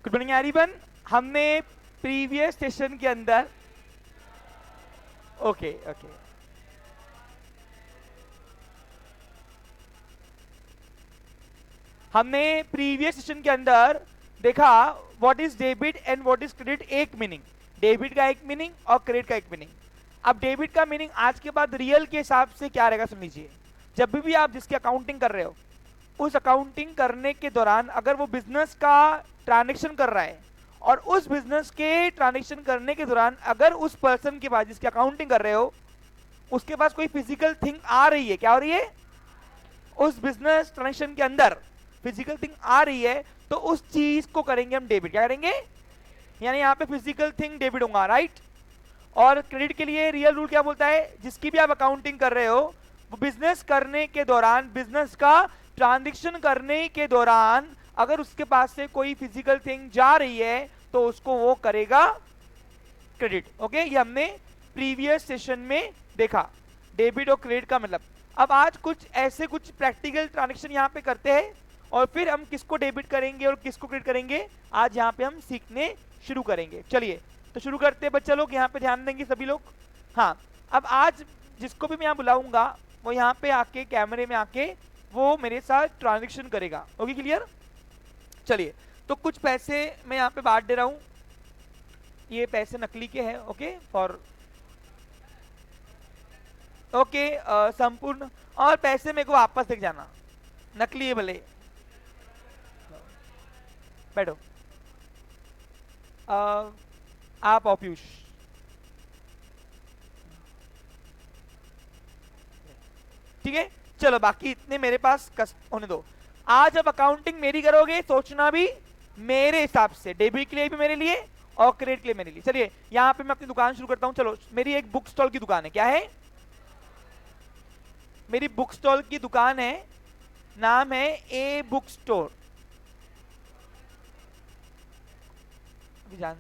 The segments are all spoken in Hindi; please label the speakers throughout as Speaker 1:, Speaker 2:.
Speaker 1: Good morning everyone. हमने प्रीवियस सेशन के अंदर ओके ओके हमने प्रीवियस सेशन के अंदर देखा what is debit and what is credit. एक मीनिंग डेबिट का, एक मीनिंग और क्रेडिट का एक मीनिंग। अब डेबिट का मीनिंग आज के बाद रियल के हिसाब से क्या रहेगा सुन लीजिए। जब भी आप जिसकी अकाउंटिंग कर रहे हो, उस अकाउंटिंग करने के दौरान अगर वो बिजनेस का ट्रांजेक्शन कर रहा है और उस बिजनेस के ट्रांजेक्शन करने के दौरान अगर उस पर्सन के पास जिसकी अकाउंटिंग कर रहे हो उसके पास कोई फिजिकल थिंग आ रही है, क्या हो रही है, उस बिजनेस ट्रांजेक्शन के अंदर फिजिकल थिंग आ रही है, तो उस चीज को करेंगे हम डेबिट। क्या करेंगे, यानी यहाँ पे फिजिकल थिंग डेबिट होगा, राइट। और क्रेडिट के लिए रियल रूल क्या बोलता है, जिसकी भी आप अकाउंटिंग कर रहे हो वो बिजनेस करने के दौरान, बिजनेस का ट्रांजेक्शन करने के दौरान अगर उसके पास से कोई फिजिकल थिंग जा रही है तो उसको वो करेगा क्रेडिट। ओके, ये हमने प्रीवियस सेशन में देखा डेबिट और क्रेडिट का मतलब। अब आज कुछ ऐसे कुछ प्रैक्टिकल ट्रांजेक्शन यहाँ पे करते हैं और फिर हम किसको डेबिट करेंगे और किसको क्रेडिट करेंगे आज यहाँ पे हम सीखने शुरू करेंगे। चलिए तो शुरू करते हैं बच्चा लोग, यहाँ पे ध्यान देंगे सभी लोग। हाँ, अब आज जिसको भी मैं यहाँ बुलाऊंगा वो यहाँ पे आके कैमरे में आके वो मेरे साथ ट्रांजेक्शन करेगा। Okay, clear. चलिए तो कुछ पैसे मैं यहाँ पे बांट दे रहा हूँ, ये पैसे नकली के हैं। ओके फॉर ओके संपूर्ण, और पैसे मेरे को वापस देख जाना, नकली है भले। बैठो आप और पीयूष। ठीक है, चलो बाकी इतने मेरे पास होने दो। आज अब अकाउंटिंग मेरी करोगे, सोचना भी मेरे हिसाब से, डेबिट के लिए भी मेरे लिए और क्रेडिट के लिए मेरे लिए। चलिए यहां पे मैं अपनी दुकान शुरू करता हूं। चलो मेरी एक बुक स्टॉल की दुकान है, क्या है, मेरी बुक स्टॉल की दुकान है, नाम है ए बुक स्टोर। जान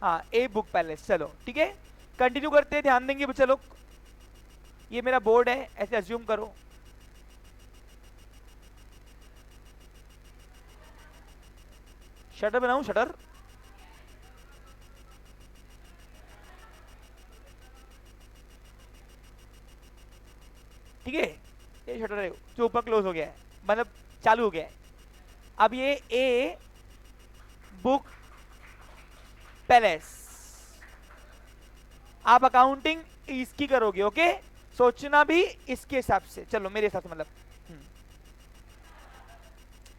Speaker 1: हाँ, ए बुक पैलेस। चलो ठीक है, कंटिन्यू करते हैं, ध्यान देंगे बच्चे लोग। ये मेरा बोर्ड है, ऐसे अज्यूम करो। शटर बनाऊं, शटर ठीक है, ये शटर है जो ऊपर क्लोज हो गया है, मतलब चालू हो गया है। अब ये ए बुक पैलेस, आप अकाउंटिंग इसकी करोगे। ओके, सोचना भी इसके हिसाब से, चलो मेरे हिसाब से मतलब।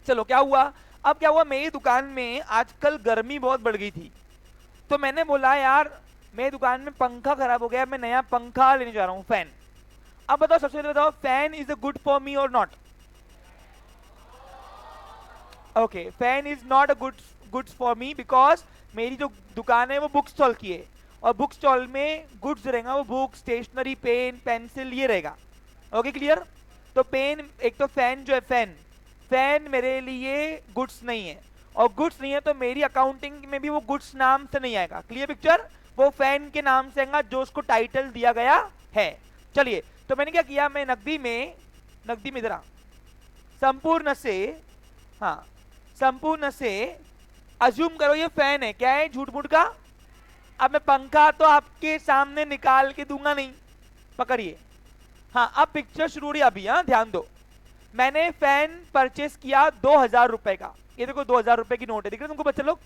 Speaker 1: चलो क्या हुआ, अब क्या हुआ, मेरी दुकान में आजकल गर्मी बहुत बढ़ गई थी, तो मैंने बोला यार मेरी दुकान में पंखा खराब हो गया, मैं नया पंखा लेने जा रहा हूं, फैन। अब बताओ, सबसे पहले बताओ, fan is good for me और not. Okay, fan is not a goods for me because मेरी जो दुकान है वो बुक स्टॉल की है, और बुक स्टॉल में गुड्स रहेगा वो बुक, स्टेशनरी, पेन, पेंसिल, ये रहेगा। Okay clear. तो पेन, एक तो फैन जो है, फैन मेरे लिए गुड्स नहीं है, और गुड्स नहीं है तो मेरी अकाउंटिंग में भी वो गुड्स नाम से नहीं आएगा। क्लियर पिक्चर, वो फैन के नाम से आएगा जो उसको टाइटल दिया गया है। चलिए तो मैंने क्या किया, मैं नकदी में इधर संपूर्ण से, हाँ संपूर्ण से अज्यूम करो ये फैन है, क्या है, झूठ मूठ का। अब मैं पंखा तो आपके सामने निकाल के दूंगा नहीं, पकड़िए। हाँ अब पिक्चर शुरू हो रही है अभी, हाँ ध्यान दो। मैंने फैन परचेस किया 2000 रुपए का, ये देखो 2000 रुपए की नोट है, दिख रहा है तुमको बच्चे लोग,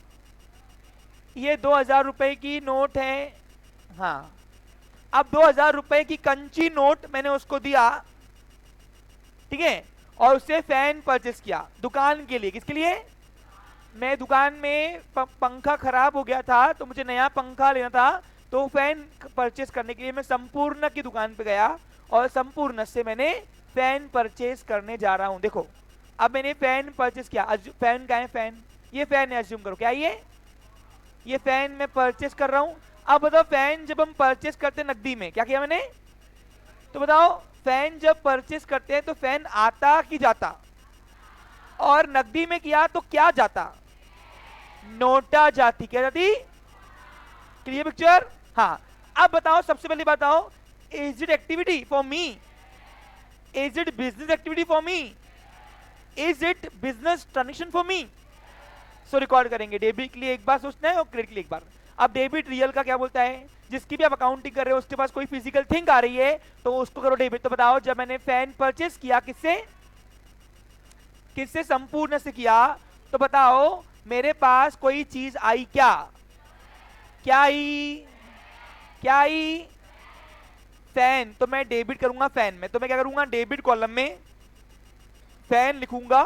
Speaker 1: ये 2000 रुपए की नोट है। हाँ अब 2000 रुपए की कंची नोट मैंने उसको दिया, ठीक है, और उससे फैन परचेस किया दुकान के लिए। किसके लिए, मैं दुकान में पंखा खराब हो गया था तो मुझे नया पंखा लेना था, तो फैन परचेस करने के लिए मैं संपूर्ण की दुकान पे गया और संपूर्ण से मैंने फैन परचेस करने जा रहा हूं। देखो अब मैंने फैन परचेस किया, फैन का है, फैन, ये फैन है, अज्यूम करो क्या ये फैन मैं परचेस कर रहा हूं। अब बताओ फैन जब हम परचेस करते हैं नकदी में, क्या किया मैंने, तो बताओ फैन जब परचेस करते हैं तो फैन आता कि जाता, और नकदी में किया तो क्या जाता, नोटा जाती, क्या जाती। Clear picture. हाँ अब बताओ, सबसे पहले बताओ, is it activity for me, is it business activity for me, is it business transaction for me? So record करेंगे। डेबिट के लिए एक बार सोचना है और क्रेडिट के लिए एक बार। अब डेबिट रियल का क्या बोलता है, जिसकी भी आप अकाउंटिंग कर रहे हो उसके पास कोई फिजिकल थिंग आ रही है तो उसको करो डेबिट। तो बताओ जब मैंने फैन परचेस किया किससे, किससे, संपूर्ण से किया, तो बताओ मेरे पास कोई चीज आई क्या, क्या आई, क्या आई, फैन। तो मैं डेबिट करूंगा फैन में, तो मैं क्या करूंगा, डेबिट कॉलम में फैन लिखूंगा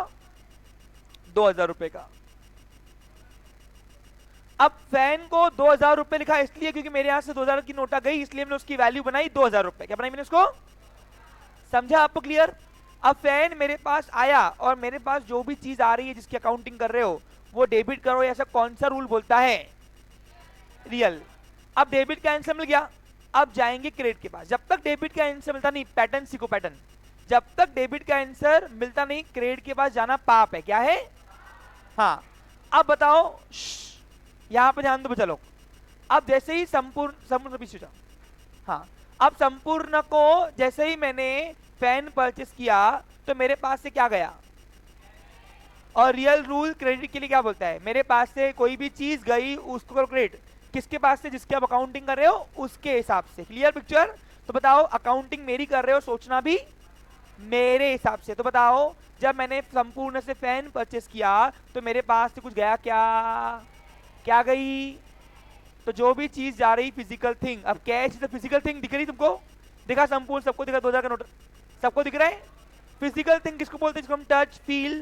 Speaker 1: 2000 रुपए का। अब फैन को 2000 रुपए लिखा इसलिए क्योंकि मेरे यहां से 2000 की नोटा गई, इसलिए मैंने उसकी वैल्यू बनाई 2000 रुपए। क्या बनाई मैंने उसको, समझा आपको क्लियर? अब फैन मेरे पास आया और मेरे पास जो भी चीज आ रही है जिसकी अकाउंटिंग कर रहे हो वो डेबिट करो, ऐसा कौन सा रूल बोलता है, रियल। अब डेबिट का आंसर मिल गया, अब जाएंगे क्रेडिट के पास। जब तक डेबिट का आंसर मिलता नहीं, पैटर्न सीखो पैटर्न, जब तक डेबिट का आंसर मिलता नहीं क्रेडिट के पास जाना पाप है। क्या है, हाँ। अब बताओ, यहां पे ध्यान दो चलो। अब जैसे ही संपूर्ण पीछे जाओ, हाँ। अब संपूर्ण को जैसे ही मैंने फैन परचेस किया तो मेरे पास से क्या गया, और रियल रूल क्रेडिट के लिए क्या बोलता है, मेरे पास से कोई भी चीज गई उसको करो क्रेडिट, किसके पास से, जिसके आप अकाउंटिंग कर रहे हो उसके हिसाब से। Clear picture? तो बताओ अकाउंटिंग मेरी कर रहे हो, सोचना भी मेरे हिसाब से। तो बताओ जब मैंने संपूर्ण से फैन परचेस किया तो मेरे पास से कुछ गया क्या, क्या गई, तो जो भी चीज जा रही फिजिकल थिंग। अब कैश इज फिजिकल थिंग, दिख रही तुमको, दिखा संपूर्ण, सबको दिखा, 2000 का नोट सबको दिख रहा है। फिजिकल थिंग किसको बोलते हैं, जिसको हम टच फील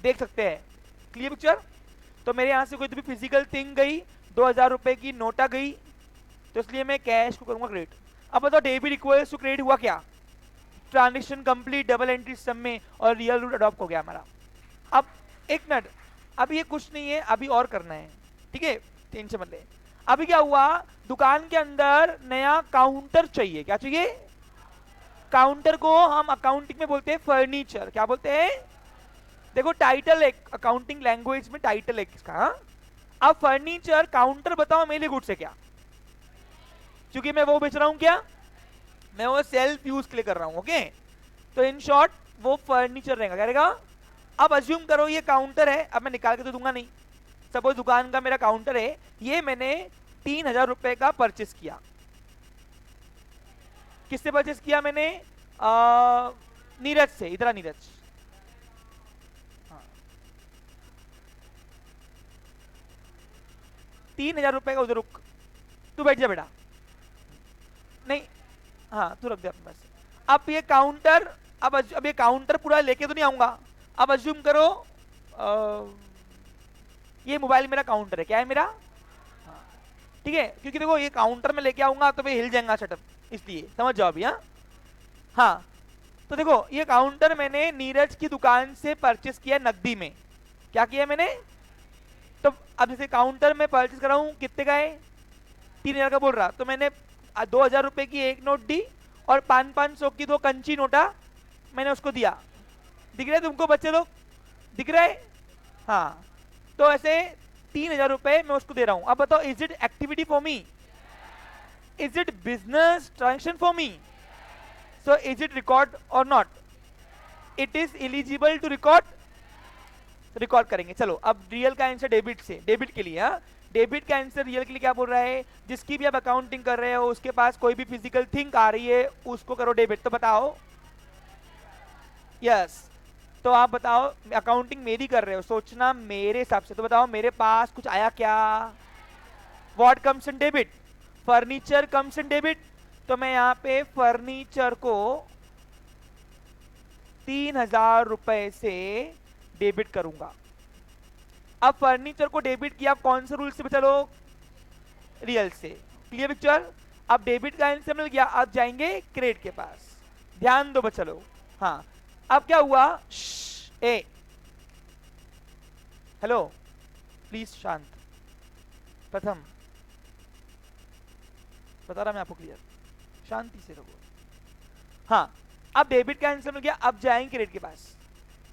Speaker 1: देख सकते हैं। Clear picture? तो मेरे यहां से कोई तो भी फिजिकल थिंग गई, 2000 रुपए की नोटा गई, तो इसलिए मैं कैश को करूंगा क्रेडिट। अब बताओ डेबिट इक्वल्स टू क्रेडिट हुआ क्या, transaction complete double entry system में, और रियल रूल अडॉप्ट हो गया हमारा। अब एक मिनट, अब ये कुछ नहीं है, अभी और करना है, ठीक है, टेंशन मत ले। अभी क्या हुआ, दुकान के अंदर नया काउंटर चाहिए। क्या चाहिए, काउंटर को हम अकाउंटिंग में बोलते हैं फर्नीचर। क्या बोलते हैं, देखो टाइटल है अकाउंटिंग लैंग्वेज में, टाइटल है किसका, हाँ? अब फर्नीचर काउंटर बताओ मेरे लिए गुड्स है क्या, क्योंकि मैं वो बेच रहा हूं, क्या मैं वो सेल्फ यूज के लिए कर रहा हूं, ओके। तो इन शॉर्ट वो फर्नीचर रहेगा, क्या रहेगा। अब अज्यूम करो ये काउंटर है, अब मैं निकाल के तो दूंगा नहीं, सपोज दुकान का मेरा काउंटर है, ये मैंने 3000 रुपए का परचेस किया। किससे परचेस किया मैंने, नीरज से, इधर नीरज, हाँ। 3000 रुपए का, उधर रुक, तू बैठ जा बेटा, नहीं, हाँ तू रख दे अपने पास। अब ये काउंटर, अब ये काउंटर पूरा लेके तो नहीं आऊंगा। अब अज्यूम करो ये मोबाइल मेरा काउंटर है, क्या है मेरा, हाँ, ठीक है, क्योंकि देखो ये काउंटर में लेके आऊंगा तो फिर हिल जाएगा सेटअप, इसलिए समझ जाओ अभी, हाँ। हाँ तो देखो ये काउंटर मैंने नीरज की दुकान से परचेस किया नकदी में। क्या किया मैंने, तो अब जैसे काउंटर में परचेस कर रहा हूं, कितने का है, 3000 का बोल रहा, तो मैंने 2000 रुपए की एक नोट दी और 500 की 2 कंची नोटा मैंने उसको दिया। दिख रहा है तुमको बच्चे लोग, दिख रहा है, हाँ। तो ऐसे 3000 रुपए मैं उसको दे रहा हूं। अब बताओ is it activity for me, is it business transaction for me, so is it record और not, it is eligible to record, record करेंगे। चलो अब रियल का आंसर डेबिट से, डेबिट के लिए, हाँ, डेबिट का आंसर रियल के लिए क्या बोल रहा है, जिसकी भी आप अकाउंटिंग कर रहे हो उसके पास कोई भी फिजिकल थिंग आ रही है उसको करो डेबिट। तो बताओ, यस, तो आप बताओ अकाउंटिंग मेरी कर रहे हो, सोचना मेरे हिसाब से। तो बताओ मेरे पास कुछ आया क्या, what comes in debit, furniture comes in debit. तो मैं यहाँ पे फर्नीचर को 3000 रुपए से डेबिट करूंगा। अब फर्नीचर को डेबिट किया, कौन से रूल से चलो, रियल से। Clear picture? अब डेबिट का आंसर मिल गया, अब जाएंगे क्रेडिट के पास। ध्यान दो बच्चों, हाँ। अब क्या हुआ, ए हेलो प्लीज शांत, प्रथम बता रहा मैं आपको, क्लियर, शांति से रहो, हाँ। अब डेबिट का आंसर मिल गया, अब जाएंगे क्रेडिट के पास।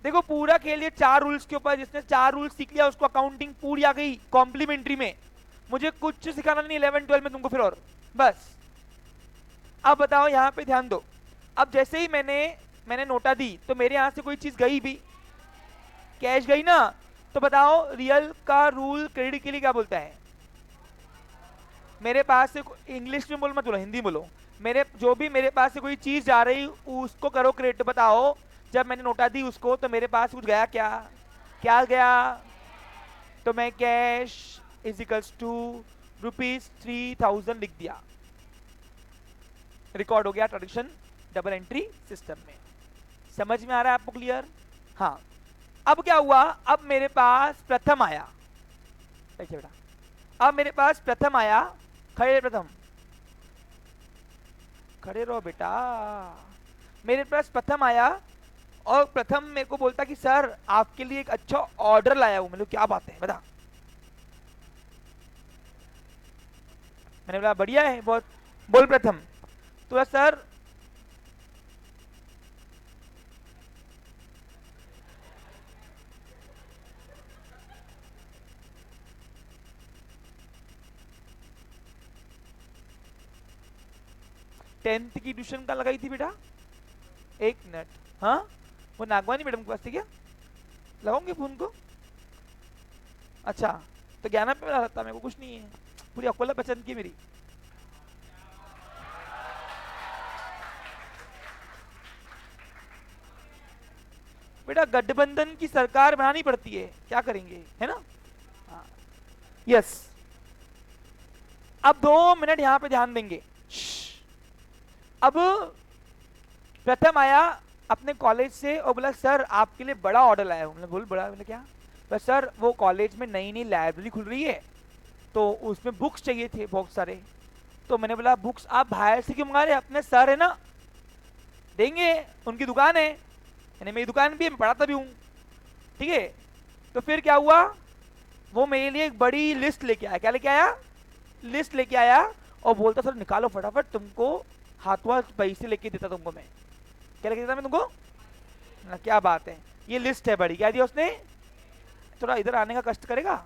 Speaker 1: देखो पूरा खेल ये 4 रूल्स के ऊपर, जिसने 4 रूल्स सीख लिया उसको अकाउंटिंग पूरी आ गई कॉम्प्लीमेंट्री में। मुझे कुछ सिखाना नहीं 11 12 में तुमको फिर, और बस। अब बताओ यहाँ पे ध्यान दो, अब जैसे ही मैंने नोटा दी तो मेरे यहां से कोई चीज गई भी, कैश गई ना, तो बताओ रियल का रूल क्रेडिट के लिए क्या बोलता है? मेरे पास से इंग्लिश में बोलो, मत बोलो, हिंदी बोलो। मेरे जो भी मेरे पास से कोई चीज जा रही उसको करो क्रेडिट। बताओ जब मैंने नोटा दी उसको तो मेरे पास कुछ गया क्या? क्या गया? तो मैं कैश इज इक्वल्स टू ₹3000 लिख दिया, रिकॉर्ड हो गया ट्रांजेक्शन डबल एंट्री सिस्टम में। समझ में आ रहा है आपको? क्लियर? हाँ। अब क्या हुआ, अब मेरे पास प्रथम आया। देखिए बेटा, अब मेरे पास प्रथम आया। खड़े प्रथम, खड़े रहो बेटा। मेरे पास प्रथम आया और प्रथम मेरे को बोलता कि सर आपके लिए एक अच्छा ऑर्डर लाया हूं। मतलब क्या बात है, बता। मैंने बोला बढ़िया है बहुत। बोल प्रथम। तो सर 10th की ट्यूशन का लगाई थी बेटा? एक मिनट। हाँ, वो नागवानी मैडम के पास थी क्या? लगाऊंगे फोन को। अच्छा, तो ज्ञाना पे मिला था, मेरे को कुछ नहीं है। पूरी अकोला पसंद की मेरी। बेटा गठबंधन की सरकार बनानी पड़ती है, क्या करेंगे, है ना? हाँ। यस। अब 2 मिनट यहां पे ध्यान देंगे। अब प्रथम आया अपने कॉलेज से और बोला सर आपके लिए बड़ा ऑर्डर लाया हूं। बोल बड़ा, बोले क्या? तो सर वो कॉलेज में नई नई लाइब्रेरी खुल रही है तो उसमें बुक्स चाहिए थे बहुत सारे। तो मैंने बोला बुक्स आप बाहर से क्यों मंगा रहे? अपने सर है ना, देंगे, उनकी दुकान है। यानी मेरी दुकान भी है, मैं पढ़ाता भी हूँ, ठीक है। तो फिर क्या हुआ, वो मेरे लिए एक बड़ी लिस्ट लेके आया। क्या लेके आया? लिस्ट लेके आया और बोलता सर निकालो फटाफट, तुमको हाथों हाथ पैसे लेके देता तुमको मैं। क्या लेके देता मैं तुमको ना? क्या बात है, ये लिस्ट है बड़ी। क्या दिया उसने? थोड़ा इधर आने का कष्ट करेगा।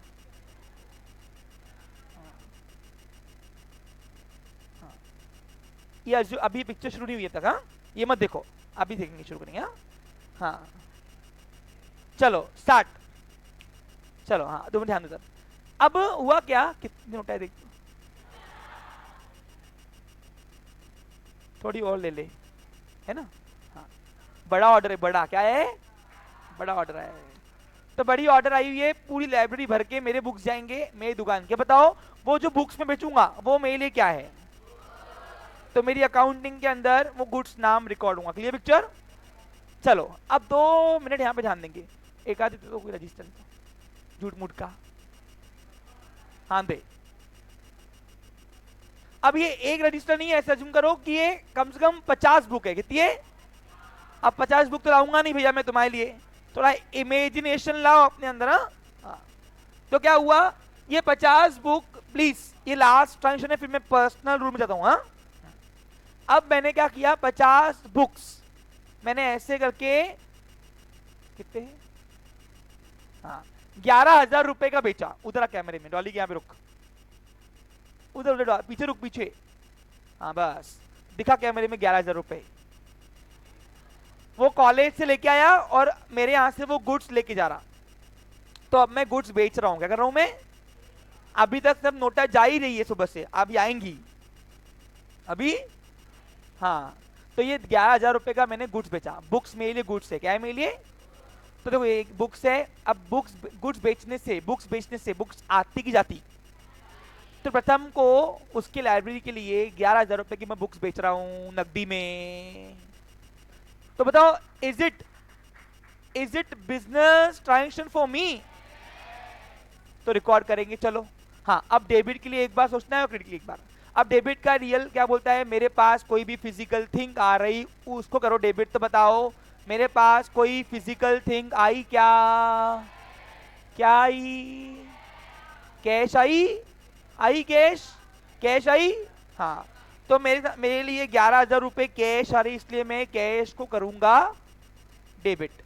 Speaker 1: ये अभी पिक्चर शुरू नहीं हुई तक, हाँ ये मत देखो, अभी देखने शुरू करेंगे। हाँ हाँ चलो स्टार्ट। चलो हाँ 2 मिनट ध्यान दो। अब हुआ क्या, कितने नोट है देख, थोड़ी और ले ले, है ना? हाँ, बड़ा ऑर्डर है, बड़ा क्या है? बड़ा ऑर्डर आया है। तो बड़ी ऑर्डर आई हुई है, पूरी लाइब्रेरी भर के मेरे बुक्स जाएंगे मेरी दुकान के। बताओ वो जो बुक्स में बेचूंगा वो मेरे लिए क्या है? तो मेरी अकाउंटिंग के अंदर वो गुड्स नाम रिकॉर्ड होगा। Clear picture? चलो अब 2 मिनट यहाँ पे ध्यान देंगे। एक आदि तो कोई रजिस्टर झूठ मूठ का, हाँ दे। अब ये एक रजिस्टर नहीं है, ऐसा अज्यूम करो कि ये कम से कम 50 बुक है। कितनी है? अब 50 बुक तो लाऊंगा नहीं भैया मैं तुम्हारे लिए, थोड़ा इमेजिनेशन लाओ अपने अंदर। हाँ, तो क्या हुआ, ये 50 बुक, प्लीज ये लास्ट ट्रांजेक्शन है, फिर मैं पर्सनल रूम में जाता हूँ। हाँ, अब मैंने क्या किया, 50 बुक्स मैंने ऐसे करके, कितने हैं? हाँ 11,000 रुपए का बेचा। उधर आ कैमरे में, डॉली के यहाँ पे रुक, उधर उधर पीछे रुक, पीछे। हाँ बस दिखा कैमरे में 11,000 रुपए। वो कॉलेज से लेके आया और मेरे यहां से वो गुड्स लेके जा रहा। तो अब मैं गुड्स बेच रहा हूं। क्या कर रहा हूं मैं? अभी तक सब नोटा जा ही रही है सुबह से, अभी आएंगी अभी। हाँ, तो ये 11,000 रुपए का मैंने गुड्स बेचा। बुक्स मेरे लिए गुड्स है। क्या है मेरे लिए? तो देखो एक बुक्स है। अब बुक्स गुड्स बेचने से बुक्स आती की जाती। तो प्रथम को उसके लाइब्रेरी के लिए 11,000 रुपए की मैं बुक्स बेच रहा हूं नकदी में। तो बताओ is it business transaction for मी? तो रिकॉर्ड करेंगे। चलो हाँ, अब डेबिट के लिए एक बार सोचना है और क्रेडिट के लिए एक बार। अब डेबिट का रियल क्या बोलता है, मेरे पास कोई भी फिजिकल थिंग आ रही उसको करो डेबिट। तो बताओ मेरे पास कोई फिजिकल थिंग आई क्या? क्या आई? Cash I? I cash? Cash I? हाँ, तो मेरे लिए 11,000 रुपए कैश आ रही, इसलिए मैं कैश को करूंगा डेबिट।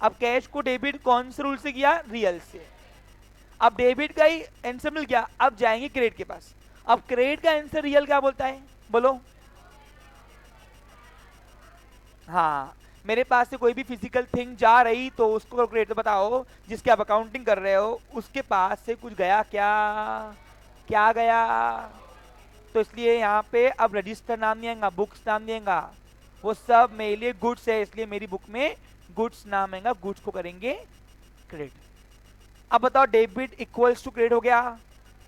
Speaker 1: अब कैश को डेबिट कौन से रूल से किया? रियल से। अब डेबिट का ही आंसर मिल गया, अब जाएंगे क्रेडिट के पास। अब क्रेडिट का आंसर रियल क्या बोलता है, बोलो? हाँ, मेरे पास से कोई भी फिजिकल थिंग जा रही तो उसको क्रेडिट बताओ, जिसके आप अकाउंटिंग कर रहे हो उसके पास से कुछ गया क्या, क्या गया? तो इसलिए यहाँ पे अब रजिस्टर नाम नहीं आएगा, बुक्स नाम नहीं आएगा, वो सब मेरे लिए गुड्स है, इसलिए मेरी बुक में गुड्स नाम आएगा, गुड्स को करेंगे क्रेडिट। अब बताओ डेबिट इक्वल्स टू क्रेडिट हो गया,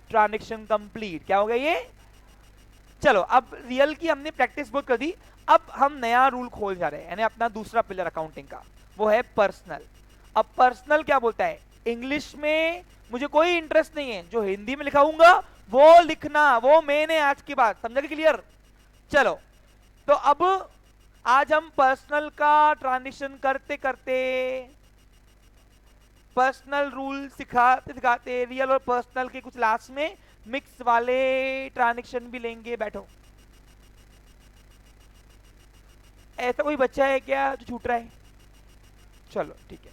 Speaker 1: ट्रांजेक्शन कंप्लीट। क्या हो गया ये? चलो अब रियल की हमने प्रैक्टिस बहुत कर दी, अब हम नया रूल खोल जा रहे हैं, यानी अपना दूसरा पिलर अकाउंटिंग का, वो है पर्सनल। अब पर्सनल क्या बोलता है? इंग्लिश में मुझे कोई इंटरेस्ट नहीं है, जो हिंदी में लिखाऊंगा वो लिखना, वो मैंने आज की बात समझा कि क्लियर? चलो तो अब आज हम पर्सनल का ट्रांजिशन करते करते पर्सनल रूल सिखाते सिखाते रियल और पर्सनल के कुछ लास्ट में मिक्स वाले ट्रांजेक्शन भी लेंगे। बैठो। ऐसा कोई बच्चा है क्या जो छूट रहा है? चलो ठीक है।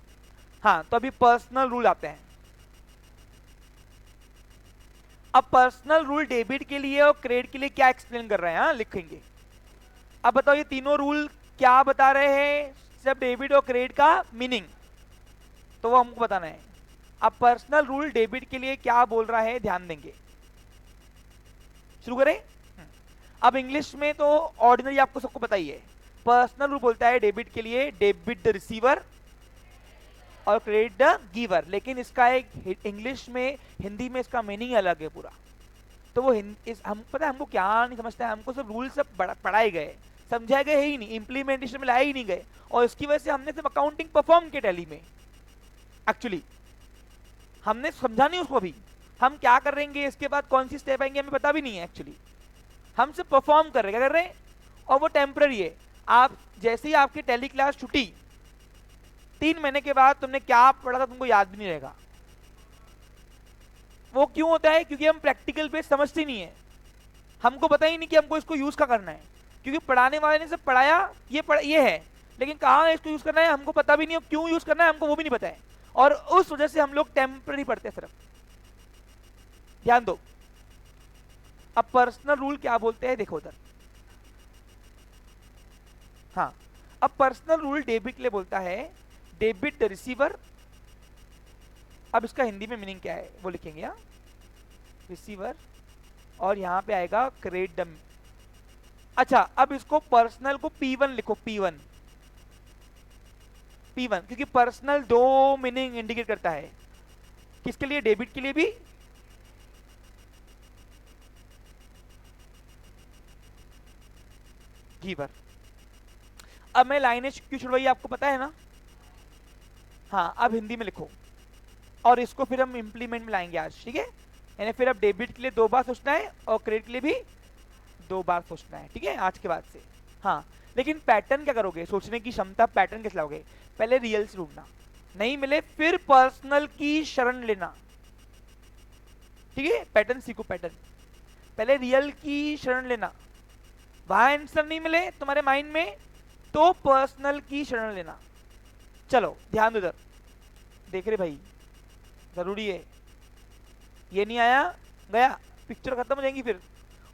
Speaker 1: हाँ तो अभी पर्सनल रूल आते हैं। अब पर्सनल रूल डेबिट के लिए और क्रेडिट के लिए क्या एक्सप्लेन कर रहे हैं, हाँ लिखेंगे। अब बताओ ये तीनों रूल क्या बता रहे हैं, सिर्फ डेबिट और क्रेडिट का मीनिंग, तो वो हमको बताना है। अब पर्सनल रूल डेबिट के लिए क्या बोल रहा है ध्यान देंगे। शुरू करें। अब इंग्लिश में तो ऑर्डिनरी आपको सबको पता ही है। पर्सनल रूल बोलता है डेबिट के लिए डेबिट द रिसीवर और क्रेडिट द गिवर, लेकिन इसका एक इंग्लिश में हिंदी में इसका मीनिंग अलग है पूरा। तो वो हम पता है हमको क्या नहीं समझता है, हमको सब रूल सब पढ़ाए गए, समझाए गए ही नहीं, इंप्लीमेंटेशन में लाए ही नहीं गए, और इसकी वजह से हमने सिर्फ अकाउंटिंग परफॉर्म किया टैली में। एक्चुअली हमने समझा नहीं उसको, अभी हम क्या करेंगे इसके बाद कौन सी स्टेप आएंगे हमें पता भी नहीं है। एक्चुअली हम सिर्फ परफॉर्म कर रहे हैं, क्या कर रहे हैं, और वो टेम्पररी है। आप जैसे ही आपकी टैली क्लास छुट्टी 3 महीने के बाद तुमने क्या पढ़ा था तुमको याद भी नहीं रहेगा। वो क्यों होता है? क्योंकि हम प्रैक्टिकल पे समझते नहीं है, हमको पता ही नहीं कि हमको इसको यूज का करना है, क्योंकि पढ़ाने वाले ने सब पढ़ाया ये है, लेकिन कहाँ इसको यूज करना है हमको पता भी नहीं, और क्यों यूज करना है हमको वो भी नहीं पता है, और उस वजह से हम लोग टेम्पररी पढ़ते हैं सिर्फ। ध्यान दो। अब पर्सनल रूल क्या बोलते हैं देखो उधर। हाँ अब पर्सनल रूल डेबिट के लिए बोलता है डेबिट द रिसीवर। अब इसका हिंदी में मीनिंग क्या है वो लिखेंगे, यहाँ रिसीवर, और यहां पे आएगा क्रेडिट द। अच्छा अब इसको पर्सनल को P1 लिखो, P1 क्योंकि पर्सनल 2 मीनिंग इंडिकेट करता है। किसके लिए? डेबिट के लिए भी, गिवर। अब मैं लाइनें क्यों छुड़वाई आपको पता है ना? हाँ अब हिंदी में लिखो, और इसको फिर हम इंप्लीमेंट में लाएंगे आज, ठीक है? यानी फिर अब डेबिट के लिए 2 बार सोचना है और क्रेडिट के लिए भी 2 बार सोचना है, ठीक है, आज के बाद से। हाँ लेकिन पैटर्न क्या करोगे, सोचने की क्षमता पैटर्न कैसे लाओगे? पहले रियल से ढूंढना, नहीं मिले फिर पर्सनल की शरण लेना, ठीक है? पैटर्न सीखो, पैटर्न पहले रियल की शरण लेना, वहां आंसर नहीं मिले तुम्हारे माइंड में तो पर्सनल की शरण लेना। चलो ध्यान दो इधर, देख रहे भाई, जरूरी है, ये नहीं आया गया पिक्चर खत्म हो जाएंगी फिर।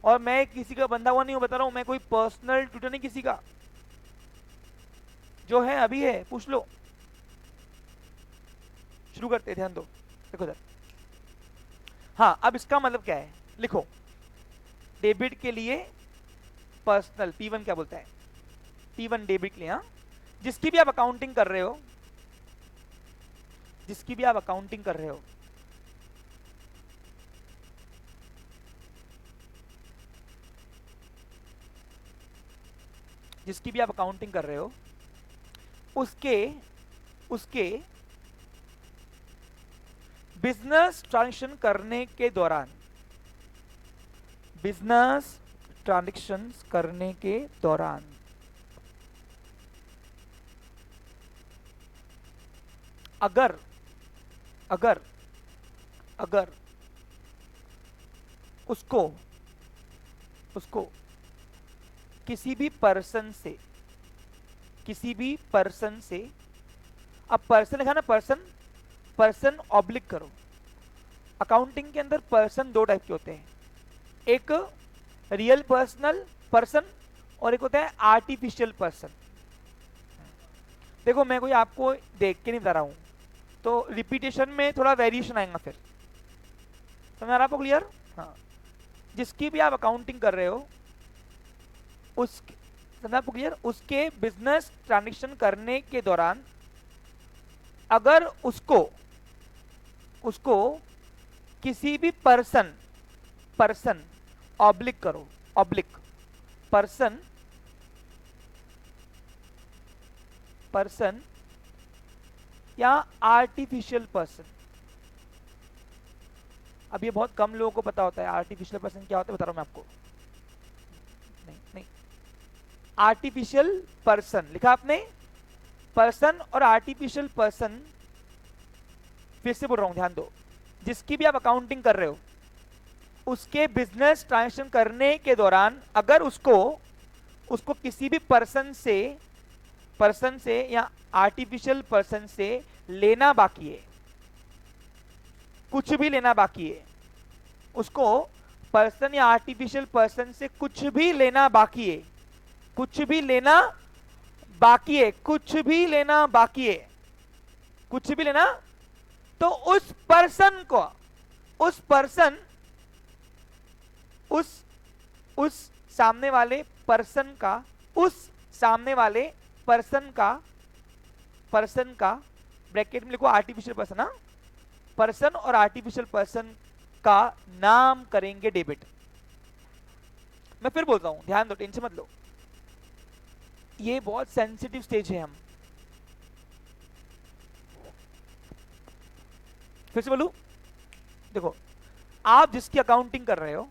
Speaker 1: और मैं किसी का बंधा हुआ नहीं हूं, बता रहा हूं, मैं कोई पर्सनल ट्यूटर नहीं किसी का, जो है अभी है पूछ लो। शुरू करते हैं, ध्यान दो, देखो इधर। हाँ अब इसका मतलब क्या है लिखो, डेबिट के लिए पर्सनल P1 क्या बोलता है? P1 डेबिट के लिए, हाँ जिसकी भी आप अकाउंटिंग कर रहे हो, जिसकी भी आप अकाउंटिंग कर रहे हो, जिसकी भी आप अकाउंटिंग कर रहे हो, उसके बिजनेस ट्रांजेक्शन करने के दौरान, बिजनेस ट्रांजेक्शन्स करने के दौरान अगर अगर अगर उसको किसी भी पर्सन से, अब पर्सन लिखा ना, पर्सन ऑब्लिक करो। अकाउंटिंग के अंदर पर्सन 2 टाइप के होते हैं, एक रियल पर्सन और एक होता है आर्टिफिशियल पर्सन। देखो मैं कोई आपको देख के नहीं बता रहा हूँ, तो रिपीटेशन में थोड़ा वेरिएशन आएगा फिर। समझ आ रहा आपको क्लियर? हाँ, जिसकी भी आप अकाउंटिंग कर रहे हो उस, समझ आपको क्लियर, उसके बिजनेस ट्रांजेक्शन करने के दौरान अगर उसको उसको किसी भी पर्सन, पर्सन ऑब्लिक करो, ऑब्लिक पर्सन, पर्सन या आर्टिफिशियल पर्सन। अब ये बहुत कम लोगों को पता होता है आर्टिफिशियल पर्सन क्या होता है, बता रहा हूं मैं आपको। नहीं नहीं, आर्टिफिशियल पर्सन लिखा आपने, पर्सन और आर्टिफिशियल पर्सन, फिर से बोल रहा हूं ध्यान दो, जिसकी भी आप अकाउंटिंग कर रहे हो उसके बिजनेस ट्रांजेक्शन करने के दौरान अगर उसको किसी भी पर्सन से या आर्टिफिशियल पर्सन से लेना बाकी है, कुछ भी लेना बाकी है, उसको पर्सन या आर्टिफिशियल पर्सन से कुछ भी लेना बाकी है, कुछ भी लेना बाकी है, कुछ भी लेना बाकी है, कुछ भी लेना, तो उस पर्सन को, उस पर्सन, उस सामने वाले पर्सन का, उस सामने वाले पर्सन का ब्रैकेट में लिखो आर्टिफिशियल पर्सन, ना पर्सन और आर्टिफिशियल पर्सन का नाम करेंगे डेबिट। मैं फिर बोलता हूं, ध्यान दो, टेंशन मत लो, ये बहुत सेंसिटिव स्टेज है। हम फिर से बोलूं, देखो आप जिसकी अकाउंटिंग कर रहे हो,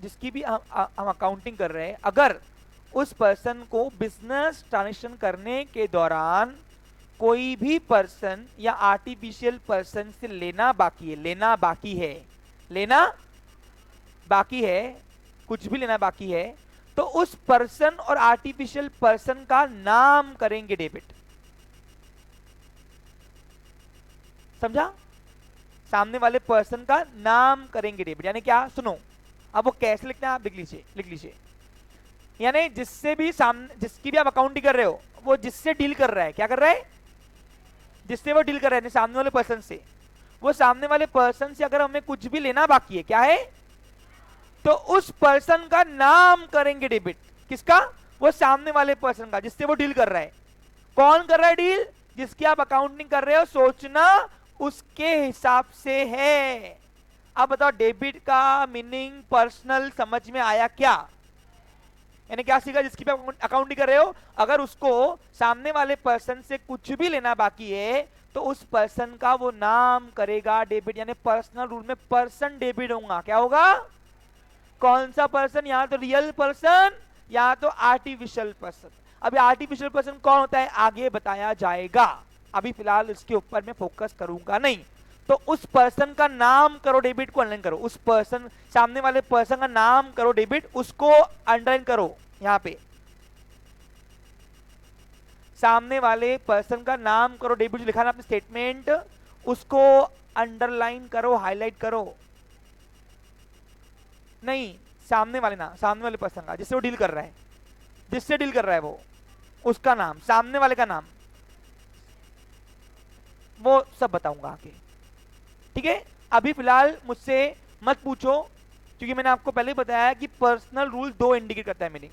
Speaker 1: जिसकी भी हम अकाउंटिंग कर रहे हैं, अगर उस पर्सन को बिजनेस ट्रांजेक्शन करने के दौरान कोई भी पर्सन या आर्टिफिशियल पर्सन से लेना बाकी है, लेना बाकी है, लेना बाकी है, कुछ भी लेना बाकी है, तो उस पर्सन और आर्टिफिशियल पर्सन का नाम करेंगे डेबिट। समझा? सामने वाले पर्सन का नाम करेंगे डेबिट, यानी क्या, सुनो, अब वो कैसे लिखना है आप लिख लीजिए। यानी जिससे भी सामने, जिसकी भी आप अकाउंटिंग कर रहे हो, वो जिससे डील कर रहा है, क्या कर रहा है, जिससे वो डील कर रहा है सामने वाले पर्सन से, वो सामने वाले पर्सन से अगर हमें कुछ भी लेना बाकी है, क्या है, तो उस पर्सन का नाम करेंगे डेबिट। किसका? वो सामने वाले पर्सन का, जिससे वो डील कर रहा है। कौन कर रहा है डील? जिसकी आप अकाउंटिंग कर रहे हो, सोचना उसके हिसाब से है। अब बताओ डेबिट का मीनिंग पर्सनल समझ में आया क्या? यानी क्या सीखा? जिसकी अकाउंटिंग कर रहे हो, अगर उसको सामने वाले पर्सन से कुछ भी लेना बाकी है तो उस पर्सन का वो नाम करेगा डेबिट। यानी पर्सनल रूल में पर्सन डेबिट होगा। क्या होगा? कौन सा पर्सन? या तो रियल पर्सन या तो आर्टिफिशियल पर्सन। अभी आर्टिफिशियल पर्सन कौन होता है आगे बताया जाएगा, अभी फिलहाल इसके ऊपर मैं फोकस करूंगा नहीं। तो उस पर्सन का नाम करो डेबिट को अंडरलाइन करो, उस पर्सन, सामने वाले पर्सन का नाम करो डेबिट, उसको अंडरलाइन करो। यहां पे सामने वाले पर्सन का नाम करो डेबिट, जो लिखा ना अपने स्टेटमेंट, उसको अंडरलाइन करो, हाईलाइट करो। नहीं, सामने वाले ना, सामने वाले पर्सन का, जिससे वो डील कर रहा है, जिससे डील कर रहा है वो, उसका नाम, सामने वाले का नाम, वो सब बताऊंगा आगे। ठीक है? अभी फिलहाल मुझसे मत पूछो, क्योंकि मैंने आपको पहले ही बताया कि पर्सनल रूल 2 इंडिकेट करता है मीनिंग।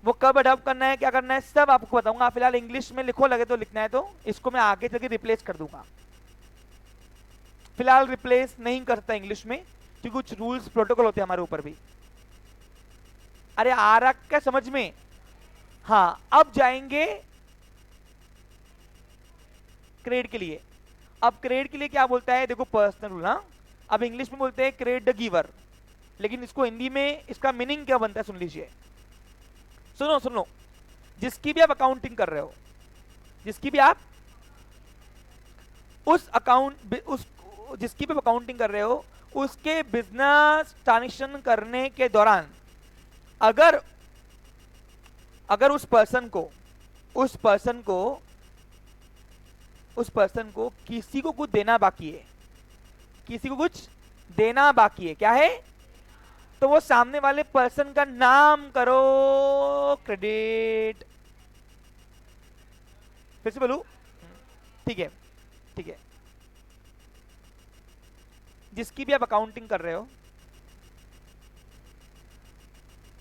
Speaker 1: वो कब अडॉप्ट करना है, क्या करना है, सब आपको बताऊंगा। फिलहाल इंग्लिश में लिखो, लगे तो लिखना है तो, इसको मैं आगे चल के रिप्लेस कर दूंगा। फिलहाल रिप्लेस नहीं करता इंग्लिश में, क्योंकि कुछ रूल्स प्रोटोकॉल होते हैं हमारे ऊपर भी। अरे आ रहा क्या समझ में? हाँ, अब जाएंगे क्रेडिट के लिए। अब क्रेडिट के लिए क्या बोलता है, देखो पर्सनल रूल। हाँ, अब इंग्लिश में बोलते हैं क्रेडिट द गिवर, लेकिन इसको हिंदी में इसका मीनिंग क्या बनता है सुन लीजिए। सुनो सुनो, जिसकी भी आप अकाउंटिंग कर रहे हो, जिसकी भी आप उस अकाउंट, उस जिसकी भी आप अकाउंटिंग कर रहे हो, उसके बिजनेस ट्रांजेक्शन करने के दौरान अगर उस पर्सन को किसी को कुछ देना बाकी है, किसी को कुछ देना बाकी है, क्या है, तो वो सामने वाले पर्सन का नाम करो क्रेडिट। फिर से बोलू? ठीक है, ठीक है। जिसकी भी आप अकाउंटिंग कर रहे हो,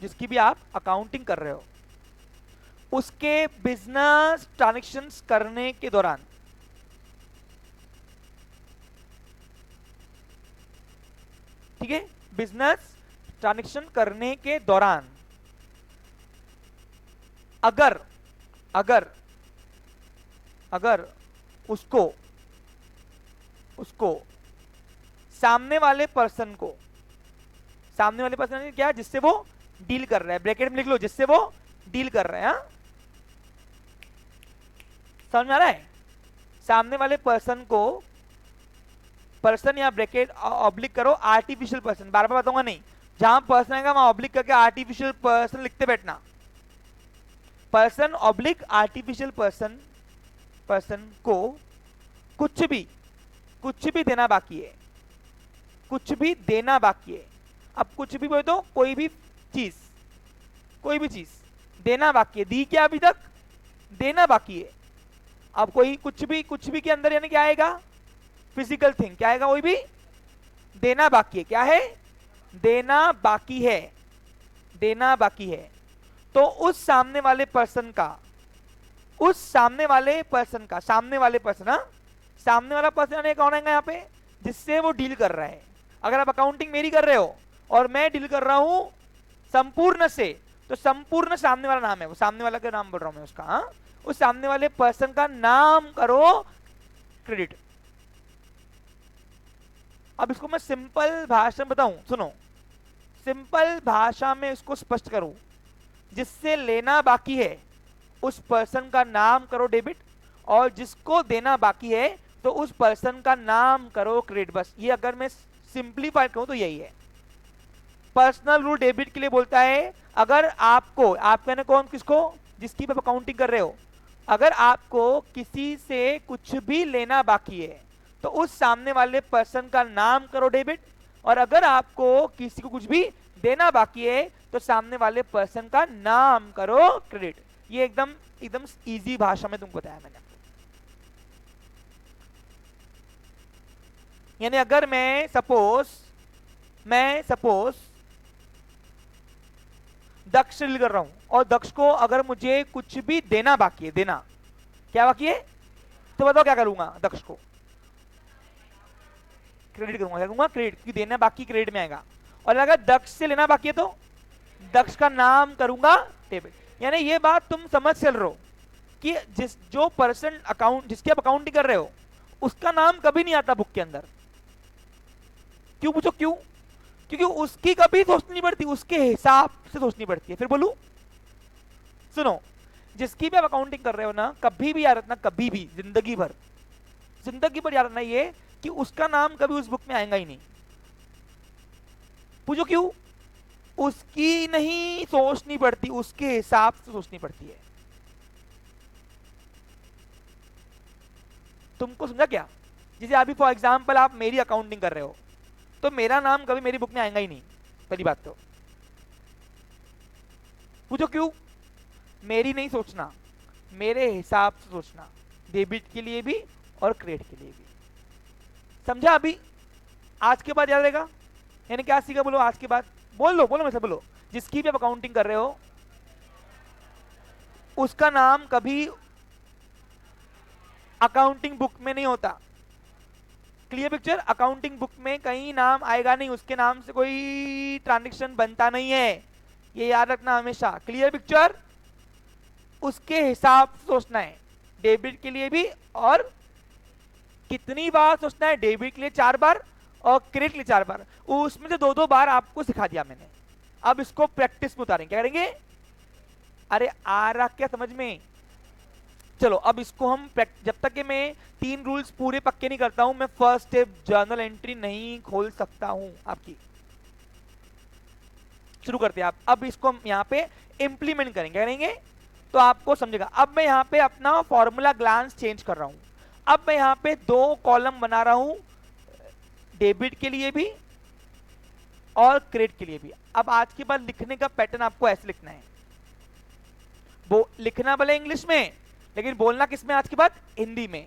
Speaker 1: जिसकी भी आप अकाउंटिंग कर रहे हो, उसके बिजनेस ट्रांजैक्शंस करने के दौरान, ठीक है, बिजनेस ट्रांजैक्शन करने के दौरान अगर अगर अगर उसको सामने वाले पर्सन क्या, जिससे वो डील कर रहा है, ब्रैकेट में लिख लो, जिससे वो डील कर रहा है, हाँ? समझ में आ रहा है? सामने वाले पर्सन को, पर्सन या ब्रैकेट ऑब्लिक करो आर्टिफिशियल पर्सन, बार बार बताऊंगा नहीं, जहां पर्सन आएगा वहां ऑब्लिक करके आर्टिफिशियल पर्सन लिखते बैठना। पर्सन ऑब्लिक आर्टिफिशियल पर्सन को कुछ भी देना बाकी है, कुछ भी देना बाकी है। अब कुछ भी बोले तो कोई भी चीज देना बाकी है। दी क्या अभी तक? देना बाकी है। अब कोई कुछ भी के अंदर यानी क्या आएगा? Physical thing. क्या आएगा? कोई भी देना बाकी है। क्या है? देना बाकी है, देना बाकी है। तो उस सामने वाले पर्सन का, सामने वाला पर्सन यानी कौन आएगा यहाँ पे? जिससे वो डील कर रहा है। अगर आप अकाउंटिंग मेरी कर रहे हो और मैं डील कर रहा हूं संपूर्ण से, तो संपूर्ण सामने वाला नाम है, वो सामने वाला का नाम बोल रहा हूं मैं उसका, हाँ? उस सामने वाले पर्सन का नाम करो क्रेडिट। अब इसको मैं सिंपल भाषा में बताऊं, सुनो, सिंपल भाषा में इसको स्पष्ट करूं। जिससे लेना बाकी है उस पर्सन का नाम करो डेबिट, और जिसको देना बाकी है तो उस पर्सन का नाम करो क्रेडिट। बस ये अगर मैं सिंप्लीफाई करूं तो यही है। पर्सनल रूल डेबिट के लिए बोलता है, अगर आपको, आप कहने कौन, किसको? जिसकी आप अकाउंटिंग कर रहे हो, अगर आपको किसी से कुछ भी लेना बाकी है तो उस सामने वाले पर्सन का नाम करो डेबिट, और अगर आपको किसी को कुछ भी देना बाकी है तो सामने वाले पर्सन का नाम करो क्रेडिट। ये एकदम इजी भाषा में तुमको बताया मैंने। यानी अगर मैं सपोज दक्ष डील कर रहा हूं और दक्ष को अगर मुझे कुछ भी देना बाकी है, देना क्या बाकी है, तो बताओ क्या करूंगा? दक्ष को क्रेडिट करूंगा। क्या करूंगा? क्रेडिट, क्योंकि देना बाकी क्रेडिट में आएगा। और अगर दक्ष से लेना बाकी है तो दक्ष का नाम करूंगा डेबिट। यानी ये बात तुम समझ चल रहे हो कि जो पर्सन अकाउंट, जिसकी आप अकाउंटिंग कर रहे हो, उसका नाम कभी नहीं आता बुक के अंदर। क्यों? पूछो क्यों? क्योंकि उसकी कभी सोचनी पड़ती, उसके हिसाब से सोचनी पड़ती है। फिर बोलू, सुनो, जिसकी भी आप अकाउंटिंग कर रहे हो ना, कभी भी याद रखना, कभी भी जिंदगी भर याद रखना ये कि उसका नाम कभी उस बुक में आएगा ही नहीं। पूछो क्यों? उसकी नहीं सोचनी पड़ती, उसके हिसाब से सोचनी पड़ती है। तुमको समझा क्या? जैसे अभी फॉर एग्जाम्पल आप मेरी अकाउंटिंग कर रहे हो तो मेरा नाम कभी मेरी बुक में आएगा ही नहीं, पहली बात तो। पूछो क्यों? मेरी नहीं सोचना, मेरे हिसाब से सोचना, डेबिट के लिए भी और क्रेडिट के लिए भी। समझा? अभी आज के बाद याद रहेगा। यानी क्या सीखा? बोलो आज के बाद, बोलो मेरे से बोलो। जिसकी भी आप अकाउंटिंग कर रहे हो उसका नाम कभी अकाउंटिंग बुक में नहीं होता। Clear picture? अकाउंटिंग बुक में कहीं नाम आएगा नहीं, उसके नाम से कोई ट्रांजैक्शन बनता नहीं है, ये याद रखना हमेशा। Clear picture? उसके हिसाब से सोचना है, डेबिट के लिए भी। और कितनी बार सोचना है? डेबिट के लिए 4 बार और क्रेडिट के लिए 4 बार। उसमें से 2-2 बार आपको सिखा दिया मैंने। अब इसको प्रैक्टिस में उतारेंगे। क्या करेंगे? अरे आ रहा क्या समझ में? चलो अब इसको हम जब तक कि मैं 3 रूल्स पूरे पक्के नहीं करता हूं, मैं फर्स्ट स्टेप जर्नल एंट्री नहीं खोल सकता हूं आपकी। शुरू करते हैं आप। अब इसको हम यहाँ पे इंप्लीमेंट करेंगे तो आपको समझेगा। अब मैं यहाँ पे अपना फॉर्मूला ग्लांस चेंज कर रहा हूं। अब मैं यहाँ पे 2 कॉलम बना रहा हूं, डेबिट के लिए भी और क्रेडिट के लिए भी। अब आज के बाद लिखने का पैटर्न आपको ऐसे लिखना है, वो लिखना भले इंग्लिश में लेकिन बोलना किस में आज के बाद? हिंदी में।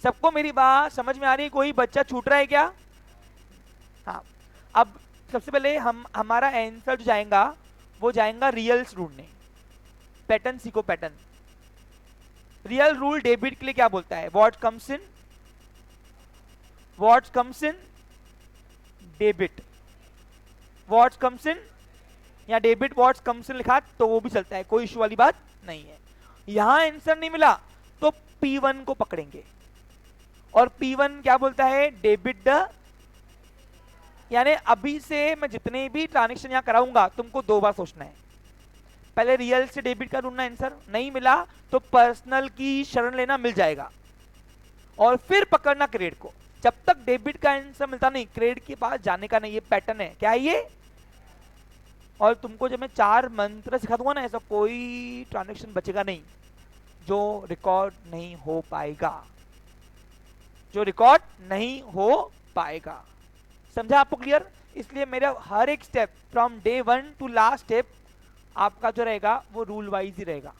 Speaker 1: सबको मेरी बात समझ में आ रही है? कोई बच्चा छूट रहा है क्या? हाँ, अब सबसे पहले हमारा आंसर जो जाएगा वो जाएगा रियल्स ढूंढने। पैटर्न सीखो, पैटर्न। रियल रूल डेबिट के लिए क्या बोलता है? What comes in debit, what comes in, या डेबिट व्हाट कम्स इन लिखा तो वो भी चलता है, कोई इशू वाली बात नहीं है। यहां आंसर नहीं मिला तो P1 को पकड़ेंगे, और P1 क्या बोलता है? डेबिट द, यानी अभी से मैं जितने भी ट्रांजेक्शन यहां कराऊंगा तुमको 2 बार सोचना है। पहले रियल से डेबिट का ढूंढना, आंसर नहीं मिला तो पर्सनल की शरण लेना, मिल जाएगा, और फिर पकड़ना क्रेडिट को। जब तक डेबिट का आंसर मिलता नहीं क्रेडिट के पास जाने का नहीं। ये पैटर्न है, क्या है ये? और तुमको जब मैं 4 मंत्र सिखा दूंगा ना, ऐसा कोई ट्रांजेक्शन बचेगा नहीं जो रिकॉर्ड नहीं हो पाएगा, जो रिकॉर्ड नहीं हो पाएगा। समझा आपको? क्लियर? इसलिए मेरा हर एक step from day 1 to last step आपका जो रहेगा वो रूल वाइज ही रहेगा।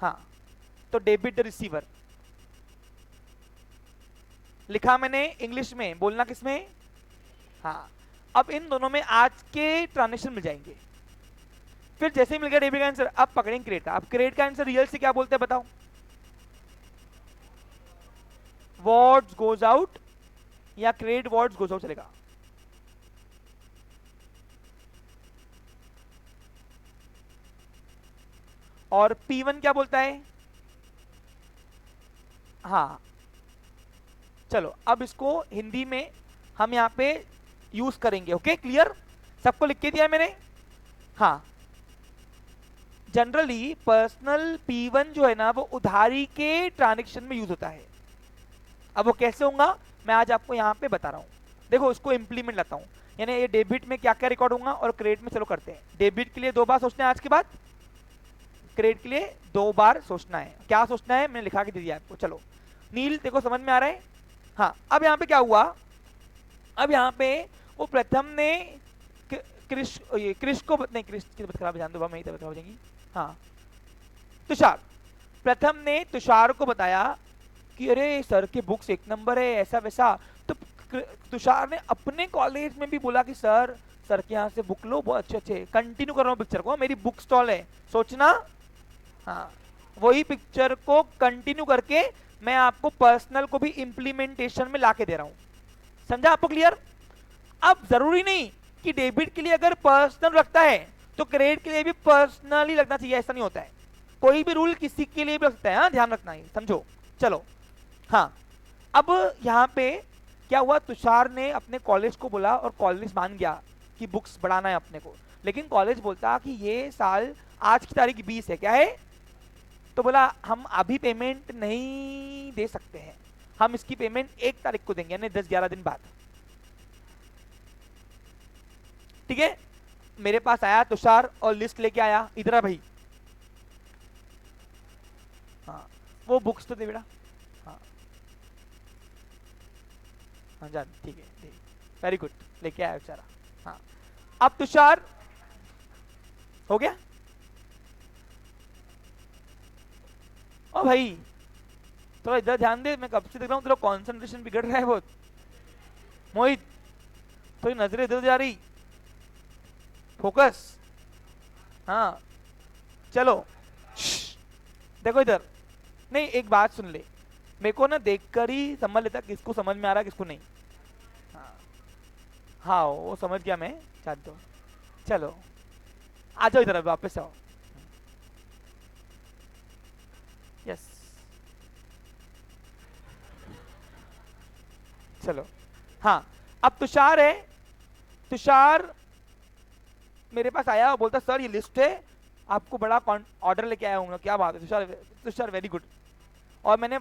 Speaker 1: हाँ, तो डेबिट द रिसीवर लिखा मैंने इंग्लिश में, बोलना किसमें? हाँ, अब इन दोनों में आज के ट्रांजेक्शन मिल जाएंगे। फिर जैसे ही मिल गया डेबिट का आंसर, अब पकड़ेंगे क्रेडिट का। अब क्रेडिट का आंसर रियल से क्या बोलते हैं बताओ? व्हाट गोज आउट या क्रेडिट व्हाट गोज आउट चलेगा? और P1 क्या बोलता है? हाँ, चलो अब इसको हिंदी में हम यहाँ पे यूज करेंगे। Okay, clear? सबको लिख के दिया है मैंने? हाँ, जनरली पर्सनल P1 जो है ना वो उधारी के ट्रांजैक्शन में यूज होता है। अब वो कैसे होगा मैं आज आपको यहाँ पे बता रहा हूँ। देखो, इसको इंप्लीमेंट लाता हूँ, यानी ये डेबिट में क्या क्या रिकॉर्ड होगा और क्रेडिट में। चलो करते हैं। डेबिट के लिए 2 बार सोचना है आज के बाद, क्रेडिट के लिए 2 बार सोचना है। क्या सोचना है मैंने लिखा के दे दिया आपको। चलो नील, देखो समझ में आ रहा है? हाँ, अब यहाँ पे क्या हुआ? अब यहाँ पे वो प्रथम ने क्रिश को नहीं, क्रिश की तबीयत खराब, जान दो, मेरी तबीयत खराब हो जाएगी। हाँ, तुषार, प्रथम ने तुषार को बताया कि अरे सर के बुक्स 1 नंबर है, ऐसा वैसा। तो तुषार ने अपने कॉलेज में भी बोला कि सर के यहाँ से बुक लो, बहुत अच्छे अच्छे। कंटिन्यू कर रहा हूँ पिक्चर को, मेरी बुक स्टॉल है, सोचना। हाँ, वही पिक्चर को कंटिन्यू करके मैं आपको पर्सनल को भी इंप्लीमेंटेशन में लाके दे रहा हूँ। समझा आपको? क्लियर? अब जरूरी नहीं कि डेबिट के लिए अगर पर्सनल रखता है तो क्रेडिट के लिए भी पर्सनल ही लगना चाहिए, ऐसा नहीं होता है। कोई भी रूल किसी के लिए भी रख सकता है, हाँ, ध्यान रखना है, समझो। चलो, हाँ, अब यहाँ पे क्या हुआ? तुषार ने अपने कॉलेज को बोला और कॉलेज मान गया कि बुक्स बढ़ाना है अपने को, लेकिन कॉलेज बोलता कि ये साल आज की तारीख 20 है, क्या है? तो बोला हम अभी पेमेंट नहीं दे सकते हैं, हम इसकी पेमेंट 1 तारीख को देंगे, यानी 10-11 दिन बाद। ठीक है, मेरे पास आया तुषार और लिस्ट लेके आया, इधर भाई। हाँ, वो बुक्स तो दे बेटा। हाँ हाँ, जान, ठीक है, वेरी गुड, लेके आया बेचारा। हाँ, अब तुषार हो गया। ओ भाई, थोड़ा इधर ध्यान दे, मैं कब से देख रहा हूँ तेरा कंसंट्रेशन बिगड़ रहा है बहुत। मोहित, थोड़ी नजरें इधर जा रही, फोकस। हाँ, चलो देखो इधर। नहीं, एक बात सुन ले, मेरे को ना देखकर ही समझ लेता किसको समझ में आ रहा है किसको नहीं। हाँ हाँ, वो समझ गया मैं, चाह दो। चलो आ जाओ इधर, वापस आओ। यस, चलो। हाँ, अब तुषार है। तुषार मेरे पास आया और बोलता सर ये लिस्ट है, आपको बड़ा ऑर्डर लेके आया हूँ। क्या बात है तुषार, तुषार वेरी गुड। और मैंने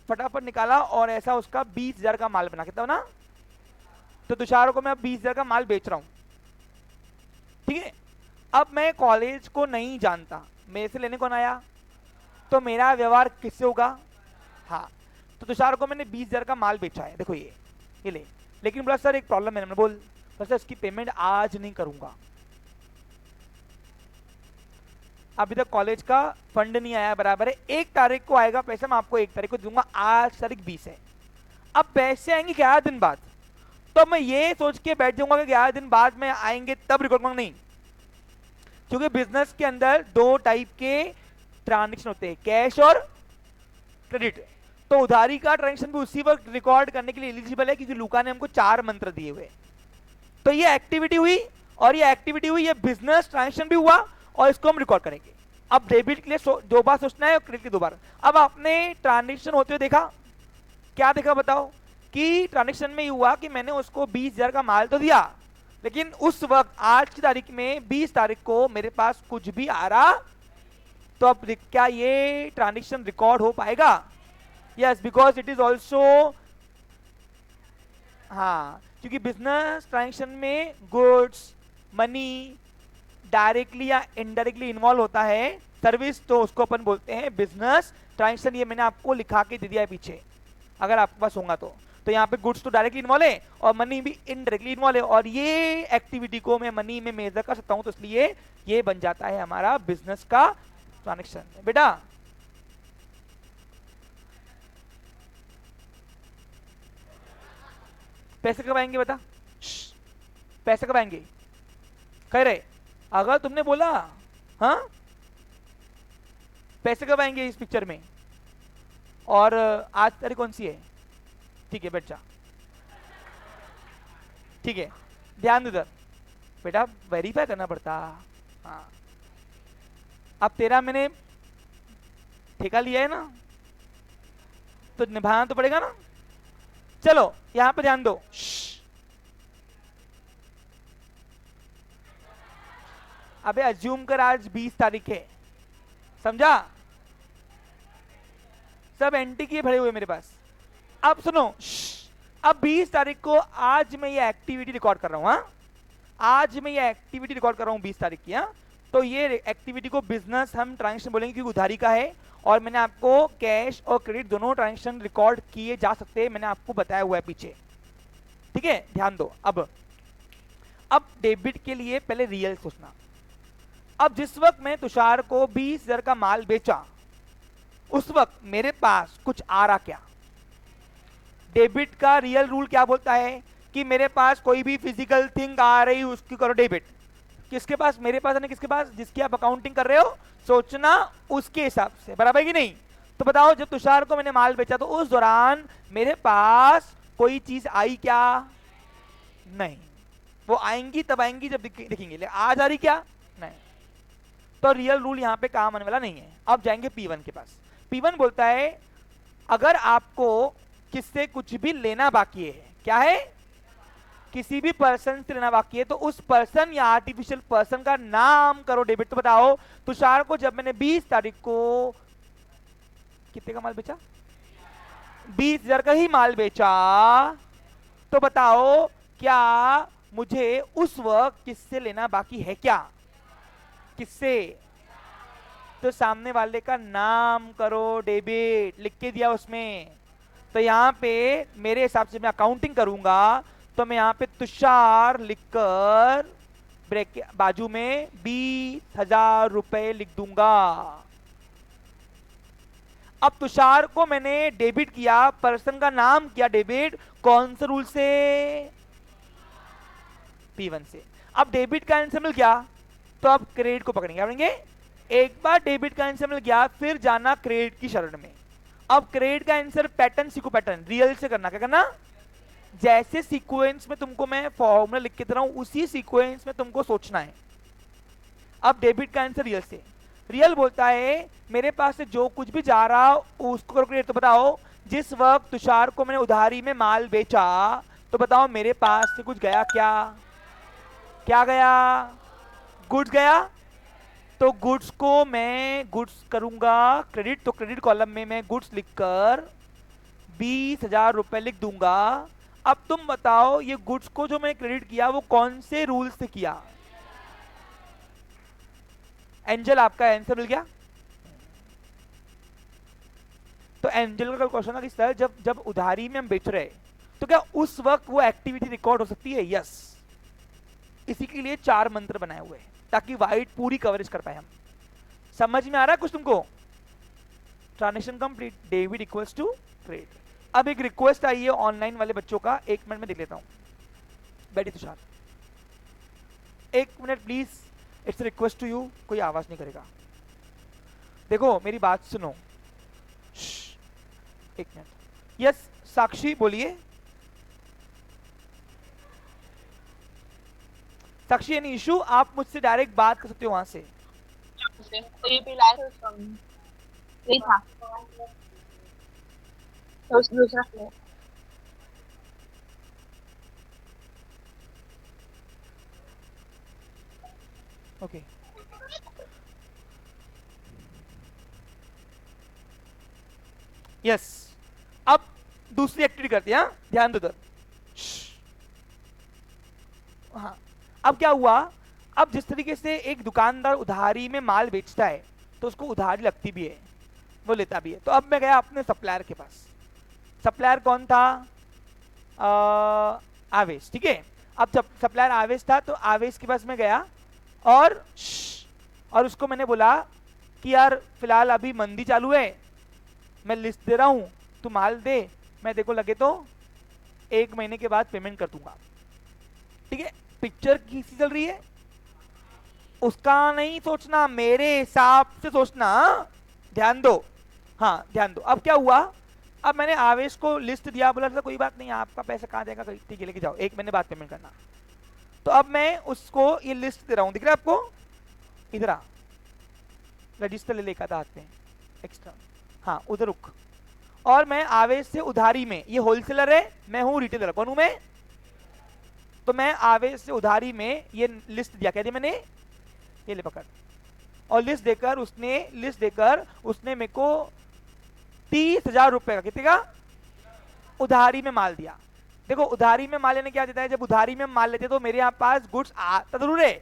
Speaker 1: फटाफट निकाला और ऐसा उसका 20,000 का माल बना, कितना ना? तो तुषार को मैं 20,000 का माल बेच रहा हूँ। ठीक है, अब मैं कॉलेज को नहीं जानता, मेरे से लेने कौन आया? तो मेरा व्यवहार किससे होगा? हाँ, तो तुषार को मैंने 20,000 का माल बेचा है, देखो ये ले। लेकिन बोला सर एक प्रॉब्लम है। मैंने बोल, तो सर इसकी पेमेंट आज नहीं करूंगा, अभी तक कॉलेज का फंड नहीं आया बराबर है, 1 तारीख को आएगा पैसा, मैं आपको 1 तारीख को दूंगा, आज तारीख 20 है, अब पैसे आएंगे 11 दिन बाद, तो मैं ये सोच के बैठ जाऊंगा कि 11 दिन बाद में आएंगे तब रिकॉर्ड मांग, नहीं, क्योंकि बिजनेस के अंदर 2 टाइप के ट्रांजेक्शन होते हैं, कैश और क्रेडिट। तो उधारी का ट्रांजेक्शन भी उसी वक्त रिकॉर्ड करने के लिए एलिजिबल है, क्योंकि लूका ने हमको 4 मंत्र दिए हुए। तो ये एक्टिविटी हुई और ये एक्टिविटी हुई, ये बिजनेस ट्रांजेक्शन भी हुआ और इसको हम रिकॉर्ड करेंगे। अब डेबिट के लिए 2 बार सोचना है और क्रेडिट के 2 बार। अब आपने ट्रांजेक्शन होते हुए देखा, क्या देखा बताओ, कि ट्रांजेक्शन में ये हुआ कि मैंने उसको 20,000 का माल तो दिया, लेकिन उस वक्त आज की तारीख में 20 तारीख को मेरे पास कुछ भी आ रहा, तो अब क्या ये ट्रांजेक्शन रिकॉर्ड हो पाएगा? Yes, because it is also, हाँ, क्योंकि बिजनेस ट्रांजेक्शन में गुड्स मनी डायरेक्टली या इनडायरेक्टली इन्वॉल्व होता है, सर्विस तो उसको अपन बोलते हैं बिजनेस ट्रांजेक्शन। ये मैंने आपको लिखा के दे दिया है पीछे, अगर आपके पास होगा तो यहाँ पे गुड्स तो डायरेक्टली इन्वॉल्व है और मनी भी इनडायरेक्टली इन्वॉल्व है, और ये एक्टिविटी को मैं मनी में मेजर कर सकता हूं, तो इसलिए ये बन जाता है हमारा बिजनेस का ट्रांजेक्शन। बेटा पैसे कब आएंगे बता, पैसे कब आएंगे? कह रहे अगर तुमने बोला हाँ पैसे कब आएंगे इस पिक्चर में, और आज तारीख कौन सी है? ठीक है बैठ जा, ठीक है ध्यान उधर बेटा, वेरीफाई करना पड़ता। हाँ अब तेरा मैंने ठेका लिया है ना, तो निभाना तो पड़ेगा ना। चलो यहां पे ध्यान दो, अबे अज्यूम कर आज 20 तारीख है, समझा? सब एंटी किए भरे हुए मेरे पास। अब सुनो, अब 20 तारीख को आज मैं ये एक्टिविटी रिकॉर्ड कर रहा हूं, हाँ आज मैं ये एक्टिविटी रिकॉर्ड कर रहा हूं 20 तारीख की। हाँ तो ये एक्टिविटी को बिजनेस हम ट्रांजेक्शन बोलेंगे, क्योंकि उधारी का है, और मैंने आपको कैश और क्रेडिट दोनों ट्रांजेक्शन रिकॉर्ड किए जा सकते हैं, मैंने आपको बताया हुआ है पीछे, ठीक है ध्यान दो। अब डेबिट के लिए पहले रियल सोचना। अब जिस वक्त मैं तुषार को 20,000 का माल बेचा, उस वक्त मेरे पास कुछ आ रहा क्या? डेबिट का रियल रूल क्या बोलता है कि मेरे पास कोई भी फिजिकल थिंग आ रही उसकी करो डेबिट। किसके पास? मेरे पास नहीं, किसके पास? जिसकी आप अकाउंटिंग कर रहे हो, सोचना उसके हिसाब से, बराबर है कि नहीं? तो बताओ जब तुषार को मैंने माल बेचा तो उस दौरान मेरे पास कोई चीज आई क्या? नहीं, वो आएंगी तब आएंगी जब दिखेंगे, आज आ रही क्या? नहीं। तो रियल रूल यहां पे काम आने वाला नहीं है। अब जाएंगे P1 के पास। P1 बोलता है अगर आपको किससे कुछ भी लेना बाकी है, क्या है? किसी भी पर्सन से लेना बाकी है, तो उस पर्सन या आर्टिफिशियल पर्सन का नाम करो डेबिट। तो बताओ तुषार को जब मैंने 20 तारीख को कितने का माल बेचा? 20,000 का ही माल बेचा, तो बताओ क्या मुझे उस वक्त किससे लेना बाकी है क्या? किससे? तो सामने वाले का नाम करो डेबिट, लिख के दिया उसमें। तो यहां पे मेरे हिसाब से मैं अकाउंटिंग करूंगा, तो मैं यहां पे तुषार लिखकर ब्रेक बाजू में 20,000 रुपए लिख दूंगा। अब तुषार को मैंने डेबिट किया, पर्सन का नाम किया डेबिट, कौन से रूल से? P1 से। अब डेबिट का आंसर मिल गया, तो अब क्रेडिट को पकड़ेंगे। एक बार डेबिट का आंसर मिल गया, फिर जाना क्रेडिट की शरण में। अब क्रेडिट का आंसर पैटर्न सीखो, पैटर्न रियल से करना। क्या करना? जैसे सीक्वेंस में तुमको मैं फॉर्मूला लिख के दे रहा हूं, उसी सीक्वेंस में तुमको सोचना है। अब डेबिट का आंसर रियल से। रियल बोलता है मेरे पास से जो कुछ भी जा रहा उसको करो क्रेडिट। तो बताओ जिस वक्त तुषार को मैंने उधारी में माल बेचा, तो बताओ मेरे पास से कुछ गया क्या? क्या गया? गुड्स गया। तो गुड्स को मैं गुड्स करूंगा क्रेडिट, तो क्रेडिट कॉलम में मैं गुड्स लिखकर 20,000 रुपए लिख दूंगा। अब तुम बताओ ये गुड्स को जो मैं क्रेडिट किया वो कौन से रूल से किया? एंजल आपका आंसर मिल गया। तो एंजल का क्वेश्चन था कि सर जब उधारी में हम बेच रहे तो क्या उस वक्त वो एक्टिविटी रिकॉर्ड हो सकती है? यस। इसी के लिए 4 मंत्र बनाए हुए हैं ताकि वाइट पूरी कवरेज कर पाए हम। समझ में आ रहा है कुछ तुमको? Transaction complete, debit equals to credit. अब एक रिक्वेस्ट आई है ऑनलाइन वाले बच्चों का, 1 मिनट में देख लेता हूं। बैठी Tushar, 1 minute please, it's request to you. कोई आवाज नहीं करेगा। देखो मेरी बात सुनो, 1 मिनट। यस साक्षी बोलिए। साक्षी एनी इशू? आप मुझसे डायरेक्ट बात कर सकते हो वहां से।
Speaker 2: तो ये भी लाइव नहीं था तो दूसरा फ्लोर।
Speaker 1: ओके यस, अब दूसरी एक्टिविटी करते हैं। ध्यान दो उधर। हाँ, अब क्या हुआ, अब जिस तरीके से एक दुकानदार उधारी में माल बेचता है तो उसको उधारी लगती भी है, वो लेता भी है। तो अब मैं गया अपने सप्लायर के पास। सप्लायर कौन था? आवेश, ठीक है। अब जब सप्लायर आवेश था तो आवेश के पास मैं गया और उसको मैंने बोला कि यार फिलहाल अभी मंदी चालू है, मैं लिस्ट दे रहा हूं, तू माल दे, मैं देखो लगे तो 1 महीने के बाद पेमेंट कर दूंगा। ठीक है, पिक्चर किसी चल रही है, उसका नहीं सोचना, मेरे हिसाब से सोचना। ध्यान दो, हाँ ध्यान दो। अब क्या हुआ, अब मैंने आवेश को लिस्ट दिया, बोला था कोई बात नहीं, आपका पैसा कहाँ जाएगा, ठीक है लेके जाओ, 1 महीने बाद पेमेंट करना। तो अब मैं उसको ये लिस्ट दे रहा हूं, दिख रहा है आपको? इधर आ, रजिस्टर ले लेकर था हाथ में एक्स्ट्रा, हाँ उधर रुक। और मैं आवेश से उधारी में, ये होलसेलर है, मैं हूं रिटेलर, कौन हूं मैं? तो मैं आवेश से उधारी में ये लिस्ट दिया, कह दिया मैंने, ये ले पकड़। और लिस्ट देकर उसने मेरे को 30,000 रुपए का, कितने का, उधारी में माल दिया। देखो उधारी में माल लेने क्या देता है, जब उधारी में माल लेते तो मेरे यहाँ पास गुड्स आता जरूर है,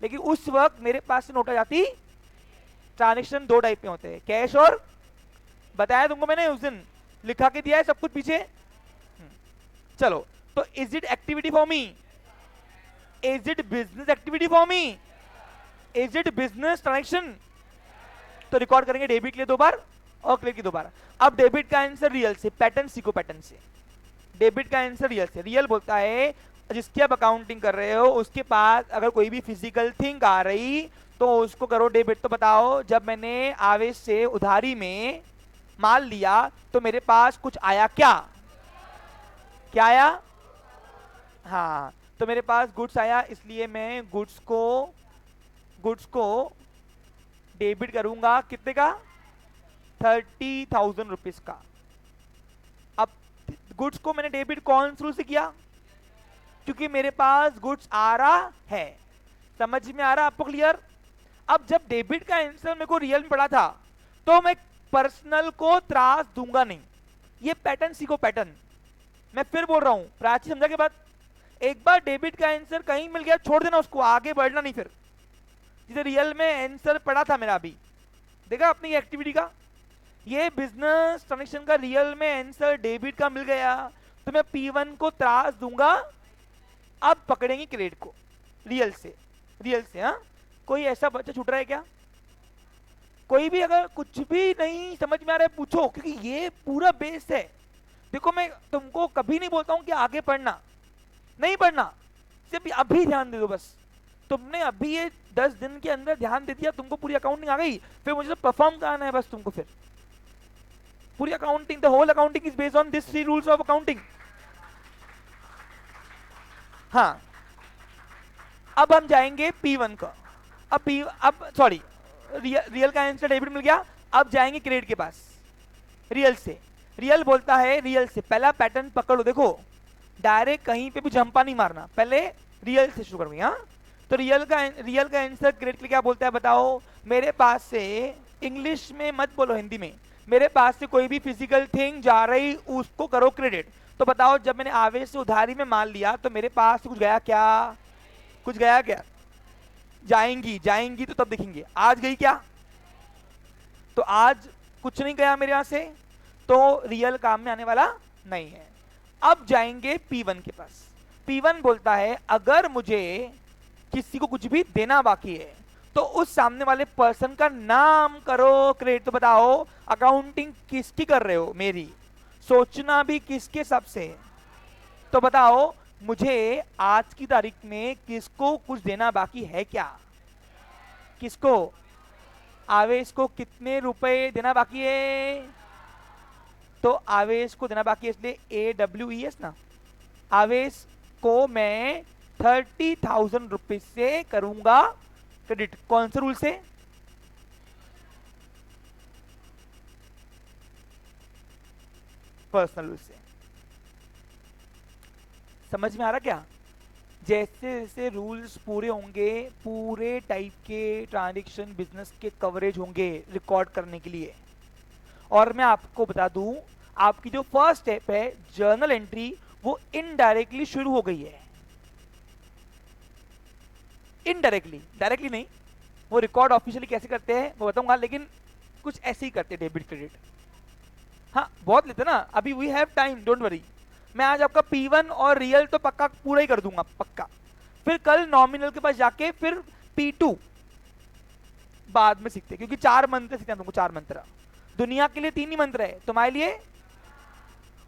Speaker 1: लेकिन उस वक्त मेरे पास से नोट आ जाती। ट्रांजेक्शन 2 टाइप में होते हैं, कैश और, बताया तुमको मैंने उस दिन, लिखा के दिया है सब कुछ पीछे। चलो, तो is it activity for me? Is it business activity for me? Is it business transaction? तो रिकॉर्ड करेंगे डेबिट के लिए 2 बार और क्रेडिट की 2 बार। अब डेबिट का आंसर रियल से, पैटर्न सीखो पैटर्न से। डेबिट का आंसर रियल से, रियल बोलता है जिसकी आप अकाउंटिंग कर रहे हो उसके पास अगर कोई भी फिजिकल थिंग आ रही तो उसको करो डेबिट। तो बताओ, जब मैंने आवेश से उधारी में माल लिया तो मेरे पास कुछ आया, क्या आया? हाँ, तो मेरे पास गुड्स आया, इसलिए मैं गुड्स को डेबिट करूंगा, कितने का? 30,000 रुपीज का। अब गुड्स को मैंने डेबिट कौन शुरू से किया? क्योंकि मेरे पास गुड्स आ रहा है। समझ में आ रहा आपको? क्लियर? अब जब डेबिट का आंसर मेरे को रियल में पड़ा था तो मैं पर्सनल को त्रास दूंगा नहीं। ये पैटर्न सीखो, पैटर्न। मैं फिर बोल रहा हूं, प्राची समझा के बाद, एक बार डेबिट का आंसर कहीं मिल गया छोड़ देना उसको, आगे बढ़ना नहीं। फिर जिसे रियल में आंसर पड़ा था मेरा, अभी देखा अपनी एक्टिविटी का, ये बिजनेस ट्रांजेक्शन का रियल में आंसर डेबिट का मिल गया तो मैं P1 को त्रास दूंगा। अब पकड़ेंगे क्रेडिट को रियल से। हाँ, कोई ऐसा बच्चा छूट रहा है क्या? कोई भी अगर कुछ भी नहीं समझ में आ रहा है पूछो, क्योंकि ये पूरा बेस है। देखो मैं तुमको कभी नहीं बोलता हूं कि आगे पढ़ना, नहीं पढ़ना, सिर्फ अभी ध्यान दे दो बस। तुमने अभी ये 10 दिन के अंदर ध्यान दे दिया, तुमको पूरी अकाउंटिंग आ गई, फिर मुझे परफॉर्म कराना है बस तुमको। फिर पूरी accounting, the whole accounting is based on this 3 rules of accounting. हाँ, अब हम जाएंगे P1 का। अब सॉरी, रियल का आंसर डेबिट मिल गया, अब जाएंगे क्रेडिट के पास रियल से। रियल बोलता है, रियल से पहला पैटर्न पकड़ो, देखो डायरेक्ट कहीं पे भी जंपा नहीं मारना, पहले रियल से शुरू करूंगी। हाँ, तो रियल का आंसर क्रेडिट के लिए क्या बोलता है बताओ? मेरे पास से, इंग्लिश में मत बोलो, हिंदी में, मेरे पास से कोई भी फिजिकल थिंग जा रही उसको करो क्रेडिट। तो बताओ, जब मैंने आवेश से उधारी में माल लिया तो मेरे पास से कुछ गया क्या? कुछ गया क्या? जाएंगी तो तब देखेंगे, आज गई क्या? तो आज कुछ नहीं गया मेरे यहां से, तो रियल काम में आने वाला नहीं है। अब जाएंगे P1 के पास। P1 बोलता है, अगर मुझे किसी को कुछ भी देना बाकी है, तो उस सामने वाले पर्सन का नाम करो क्रिएट। तो बताओ अकाउंटिंग किसकी कर रहे हो? मेरी। सोचना भी किसके सबसे? तो बताओ मुझे आज की तारीख में किसको कुछ देना बाकी है क्या? किसको? आवेश को कितने रुपए देना बाकी है? तो आवेश को देना बाकी है, इसलिए AWES ना। आवेश को मैं 30,000 रुपीज से करूंगा क्रेडिट। कौन से रूल से? पर्सनल रूल से। समझ में आ रहा क्या? जैसे जैसे रूल्स पूरे होंगे, पूरे टाइप के ट्रांजैक्शन बिजनेस के कवरेज होंगे रिकॉर्ड करने के लिए। और मैं आपको बता दूं, आपकी जो फर्स्ट स्टेप है जर्नल एंट्री, वो इनडायरेक्टली शुरू हो गई है। इनडायरेक्टली, डायरेक्टली नहीं। वो रिकॉर्ड ऑफिशियली कैसे करते हैं वो बताऊंगा, लेकिन कुछ ऐसे ही करते हैं डेबिट क्रेडिट। हाँ बहुत लेते ना, अभी we have time, don't worry. मैं आज आपका P1 और रियल तो पक्का पूरा ही कर दूंगा, पक्का। फिर कल नॉमिनल के पास जाके फिर P2 बाद में सीखते, क्योंकि 4 मंत्र सीखते हैं तुमको। 4 मंत्र दुनिया के लिए 3 ही मंत्र है, तुम्हारे लिए।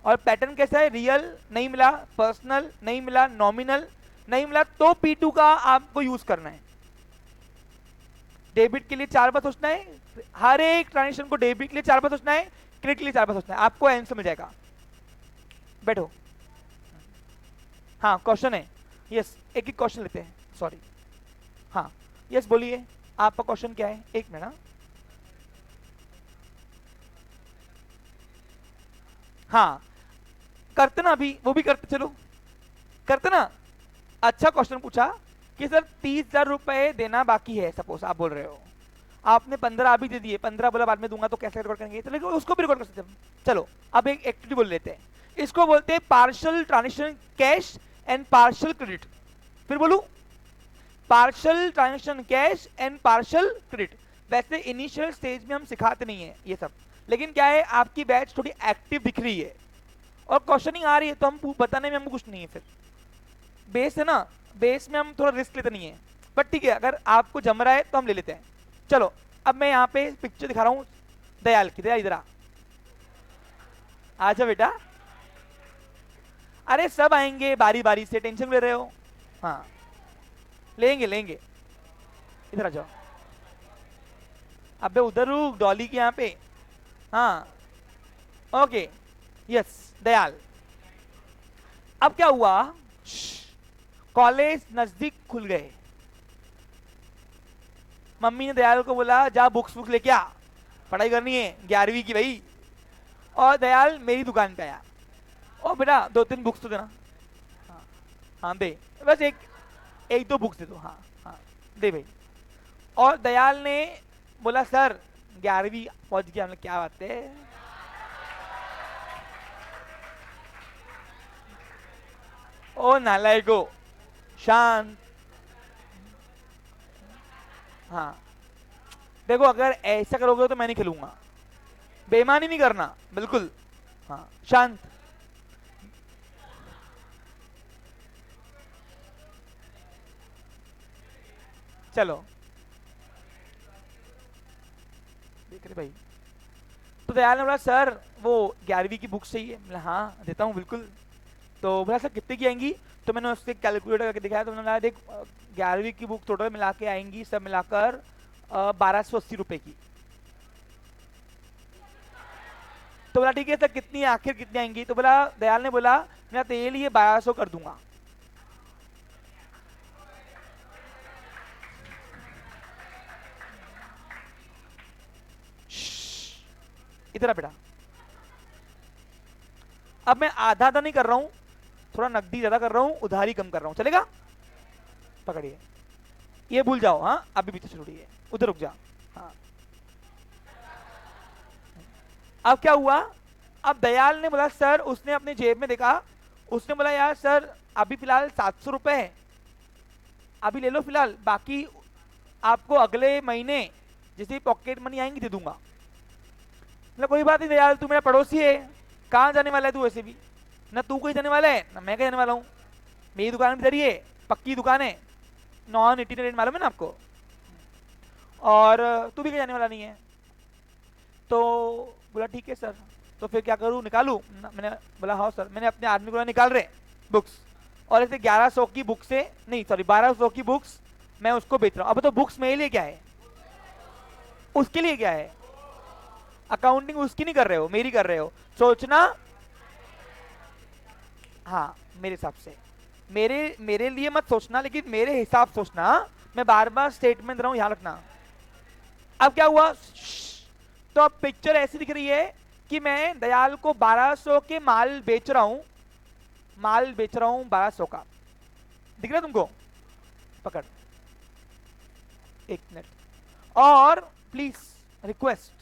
Speaker 1: और पैटर्न कैसा है? रियल नहीं मिला, पर्सनल नहीं मिला, नॉमिनल नहीं मिला, तो P2 का आपको यूज करना है। डेबिट के लिए 4 बार सोचना है, हर एक ट्रांजेक्शन को डेबिट के लिए 4 बार सोचना है, क्रेडिट के लिए 4 बार सोचना है, आपको आंसर मिल जाएगा। बैठो। हाँ क्वेश्चन है, यस एक एक क्वेश्चन लेते हैं, सॉरी। हाँ यस बोलिए, आपका क्वेश्चन क्या है? एक मिनट। हाँ करते ना, अभी वो भी करते, चलो करते ना। अच्छा क्वेश्चन पूछा कि सर 30,000 रुपए देना बाकी है, सपोज आप बोल रहे हो, आपने 15 अभी दे दिए, 15 बोला बाद में दूंगा, तो कैसे रिकॉर्ड करेंगे? चलो उसको भी रिकॉर्ड कर सकते हैं। चलो अब एक एक्टिविटी बोल लेते हैं, इसको बोलते हैं partial transaction cash and partial credit. फिर बोलू partial transaction cash and partial credit. वैसे इनिशियल स्टेज में हम सिखाते नहीं है ये सब, लेकिन क्या है आपकी बैच थोड़ी एक्टिव दिख रही है और क्वेश्चनिंग आ रही है, तो हम बताने में हमको कुछ नहीं है। फिर बेस है ना, बेस में हम थोड़ा रिस्क लेते नहीं है, बट ठीक है अगर आपको जम रहा है तो हम ले लेते हैं। चलो अब मैं यहाँ पे पिक्चर दिखा रहा हूँ दयाल की। दयाल इधर आ जा बेटा। अरे सब आएंगे बारी बारी से, टेंशन ले रहे हो? हाँ लेंगे लेंगे, इधर आ जाओ। अबे उधर रुक, डॉली के यहाँ पे। हाँ ओके यस दयाल। अब क्या हुआ, कॉलेज नजदीक खुल गए, मम्मी ने दयाल को बोला जा बुक्स लेके आ, पढ़ाई करनी है 11वीं की भाई। और दयाल मेरी दुकान पे आया, ओ बेटा 2-3 बुक्स तो देना। हाँ हाँ दे, बस एक दो बुक्स दे दो। हाँ हाँ दे भाई। और दयाल ने बोला सर 11वीं पहुंच गया। हमने क्या बात है, ओ नालायको, शांत। हाँ देखो अगर ऐसा करोगे तो मैं नहीं खेलूंगा, बेईमानी नहीं करना बिल्कुल। हाँ शांत। चलो देख रहे भाई। तो दयाल ने बोला सर वो 11वीं की बुक चाहिए। मतलब हाँ देता हूँ बिल्कुल। तो बोला सर कितने की आएंगी? तो मैंने उससे कैलकुलेटर करके दिखाया, तो मैंने बोला देख 11वीं की बुक टोटल मिला के आएंगी सब मिलाकर 1280 रुपए की। तो बोला ठीक है सर कितनी आखिर कितनी आएंगी? तो बोला दयाल ने बोला मैं तेरे लिए 1200 कर दूंगा। इतना बेटा, अब मैं आधा आधा नहीं कर रहा हूं, थोड़ा नकदी ज्यादा कर रहा हूं, उधारी कम कर रहा हूं, चलेगा? पकड़िए, ये भूल जाओ। हाँ अभी पीछे छोड़िए, उधर रुक जा। हाँ अब क्या हुआ, अब दयाल ने बोला सर, उसने अपने जेब में देखा, उसने बोला यार सर अभी फिलहाल 700 रुपए है, अभी ले लो फिलहाल, बाकी आपको अगले महीने जैसे पॉकेट मनी आएंगी दे दूंगा। मतलब कोई बात नहीं दयाल, तू मेरा पड़ोसी है, कहाँ जाने वाला है तू? वैसे भी ना तू कहीं जाने वाला है ना मैं कहीं जाने वाला हूँ, मेरी दुकान भी इधर ही है, पक्की दुकान है। नॉन इटिनरेंट मालूम है ना आपको, और तू भी कहीं जाने वाला नहीं है। तो बोला ठीक है सर, तो फिर क्या करूँ, निकालूं मैंने बोला हाँ सर। मैंने अपने आदमी को निकाल रहे बुक्स, और ऐसे 1100 की बुक से नहीं सॉरी 1200 की बुक्स मैं उसको बेच रहा हूँ। अब तो बुक्स मेरे लिए क्या है, उसके लिए क्या है, अकाउंटिंग उसकी नहीं कर रहे हो, मेरी कर रहे हो, सोचना। हाँ मेरे हिसाब से, मेरे मेरे लिए मत सोचना, लेकिन मेरे हिसाब सोचना। मैं बार बार स्टेटमेंट दे रहा हूं, याद रखना। अब क्या हुआ, तो अब पिक्चर ऐसी दिख रही है कि मैं दयाल को 1200 के माल बेच रहा हूं, माल बेच रहा हूं 1200 का, दिख रहा है तुमको, पकड़ एक मिनट, और प्लीज रिक्वेस्ट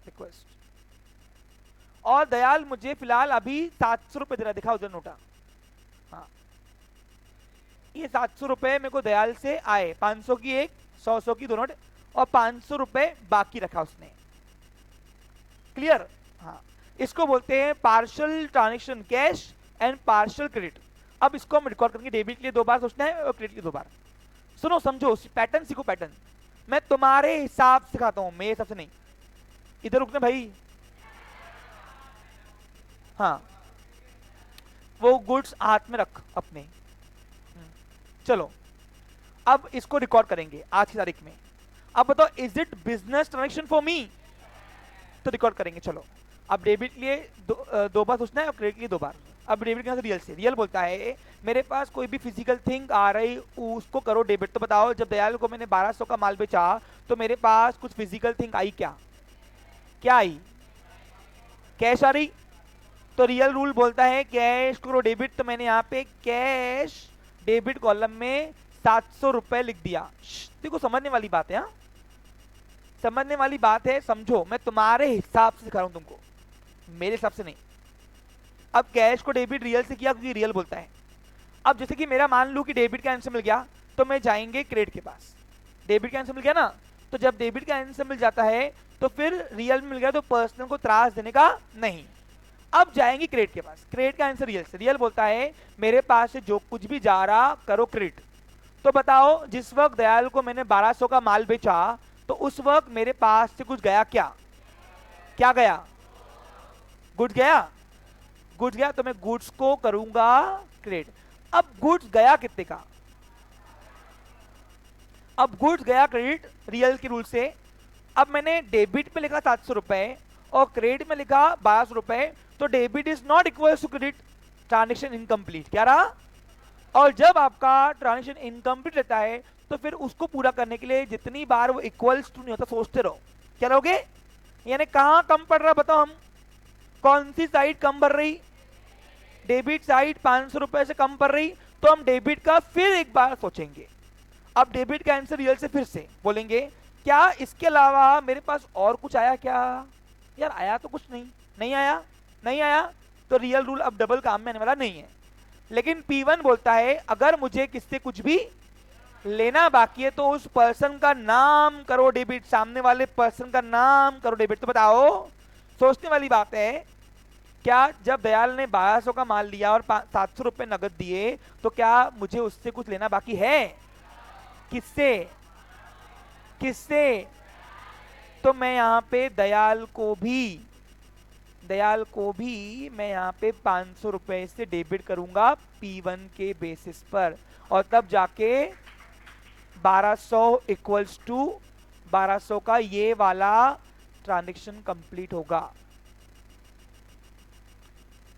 Speaker 1: रिक्वेस्ट, और दयाल मुझे फिलहाल अभी 700 रुपए दे रहा, दिखा उधर नोटा। हाँ ये 700 रुपए मेरे को दयाल से आए, 500 की एक, 100 की दो नोट, और 500 रुपए बाकी रखा उसने। क्लियर। हाँ इसको बोलते हैं partial transaction cash and partial credit. अब इसको हम रिकॉर्ड करेंगे, डेबिट के लिए 2 बार सोचना है और क्रेडिट के लिए 2 बार। सुनो समझो, पैटर्न सीखो, पैटर्न मैं तुम्हारे हिसाब से सिखाता हूं, मेरे हिसाब से नहीं। इधर रुकना भाई। हाँ वो गुड्स हाथ में रख अपने। चलो अब इसको रिकॉर्ड करेंगे आज की तारीख में। अब बताओ is it business transaction for मी, तो रिकॉर्ड करेंगे। चलो अब डेबिट के लिए दो बार सोचना है और क्रेडिट के लिए 2 बार। अब डेबिट कहां से, रियल से। रियल बोलता है मेरे पास कोई भी फिजिकल थिंग आ रही उसको करो डेबिट। तो बताओ जब दयाल को मैंने 1200 का माल बेचा तो मेरे पास कुछ फिजिकल थिंग आई, क्या क्या आई, कैश आ रही। तो रियल रूल बोलता है कैश करो डेबिट, तो मैंने यहाँ पे कैश डेबिट कॉलम में 700 रुपए लिख दिया। देखो समझने वाली बात है, हाँ समझने वाली बात है, समझो। मैं तुम्हारे हिसाब से सिखा रहा हूं तुमको, मेरे हिसाब से नहीं। अब कैश को डेबिट रियल से किया क्योंकि रियल बोलता है। अब जैसे कि मेरा मान लूं कि डेबिट का आंसर मिल गया, तो मैं जाएंगे क्रेडिट के पास। डेबिट का आंसर मिल गया ना, तो जब डेबिट का आंसर मिल जाता है तो फिर रियल मिल गया, तो पर्सनल को त्रास देने का नहीं। अब जाएंगे क्रेडिट के पास। क्रेडिट का आंसर रियल से, रियल बोलता है मेरे पास से जो कुछ भी जा रहा करो क्रेडिट। तो बताओ जिस वक्त दयाल को मैंने 1200 का माल बेचा तो उस वक्त मेरे पास से कुछ गया, क्या क्या गया, गुड्स गया, गुड्स गया, तो मैं गुड्स को करूंगा क्रेडिट। अब गुड्स गया कितने का, अब गुड्स गया क्रेडिट रियल के रूल से। अब मैंने डेबिट में लिखा 700 रुपए और क्रेडिट में लिखा 1200 रुपए, तो debit is not equal to credit, transaction incomplete. क्या रहा, और जब आपका ट्रांजेक्शन इनकम्प्लीट रहता है तो फिर उसको पूरा करने के लिए जितनी बार वो इक्वल्स टू नहीं होता सोचते रहो। क्या रहोगे, यानी कहां कम पड़ रहा बताओ, हम कौन सी साइड कम बढ़ रही, डेबिट साइड 500 रुपए से कम पड़ रही, तो हम डेबिट का फिर एक बार सोचेंगे। अब डेबिट का आंसर रियल से फिर से बोलेंगे क्या इसके अलावा मेरे पास और कुछ आया क्या, यार आया तो कुछ नहीं, नहीं आया, नहीं आया, तो रियल रूल अब डबल काम में आने वाला नहीं है। लेकिन P1 बोलता है अगर मुझे किससे कुछ भी लेना बाकी है तो उस पर्सन का नाम करो डेबिट, सामने वाले पर्सन का नाम करो डेबिट। तो बताओ सोचने वाली बात है, क्या जब दयाल ने 1200 का माल लिया और 700 रुपए नगद दिए तो क्या मुझे उससे कुछ लेना बाकी है, किससे, किससे, तो मैं यहां पे दयाल को भी मैं यहाँ पे 500 रुपए से डेबिट करूंगा P1 के बेसिस पर, और तब जाके 1200 इक्वल्स टू 1200 का ये वाला ट्रांजैक्शन कंप्लीट होगा।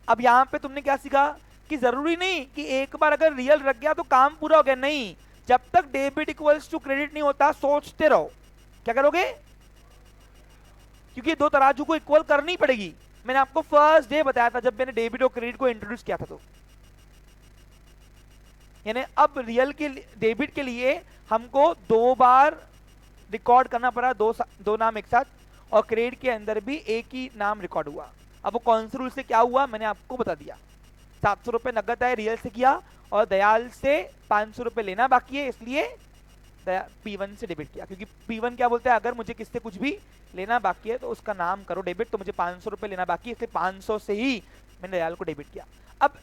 Speaker 1: अब यहां पे तुमने क्या सीखा कि जरूरी नहीं कि एक बार अगर रियल रख गया तो काम पूरा हो गया, नहीं, जब तक डेबिट इक्वल्स टू क्रेडिट नहीं होता सोचते रहो। क्या करोगे, क्योंकि दो तराजू को इक्वल करनी पड़ेगी। मैंने आपको फर्स्ट डे बताया था जब मैंने डेबिट और क्रेडिट को इंट्रोड्यूस किया था, तो यानी अब रियल के डेबिट के लिए हमको 2 बार रिकॉर्ड करना पड़ा, दो नाम एक साथ, और क्रेडिट के अंदर भी एक ही नाम रिकॉर्ड हुआ। अब वो कौन से रूल से क्या हुआ मैंने आपको बता दिया। 700 रुपए नगद आए रियल से किया, और दयाल से 500 रुपए लेना बाकी है इसलिए P1 से डेबिट किया, क्योंकि P1 क्या बोलता है अगर मुझे किससे कुछ भी लेना बाकी है तो उसका नाम करो डेबिट, तो मुझे 500 रुपए लेना बाकी है इसलिए 500 से ही मैंने दयाल को डेबिट किया। अब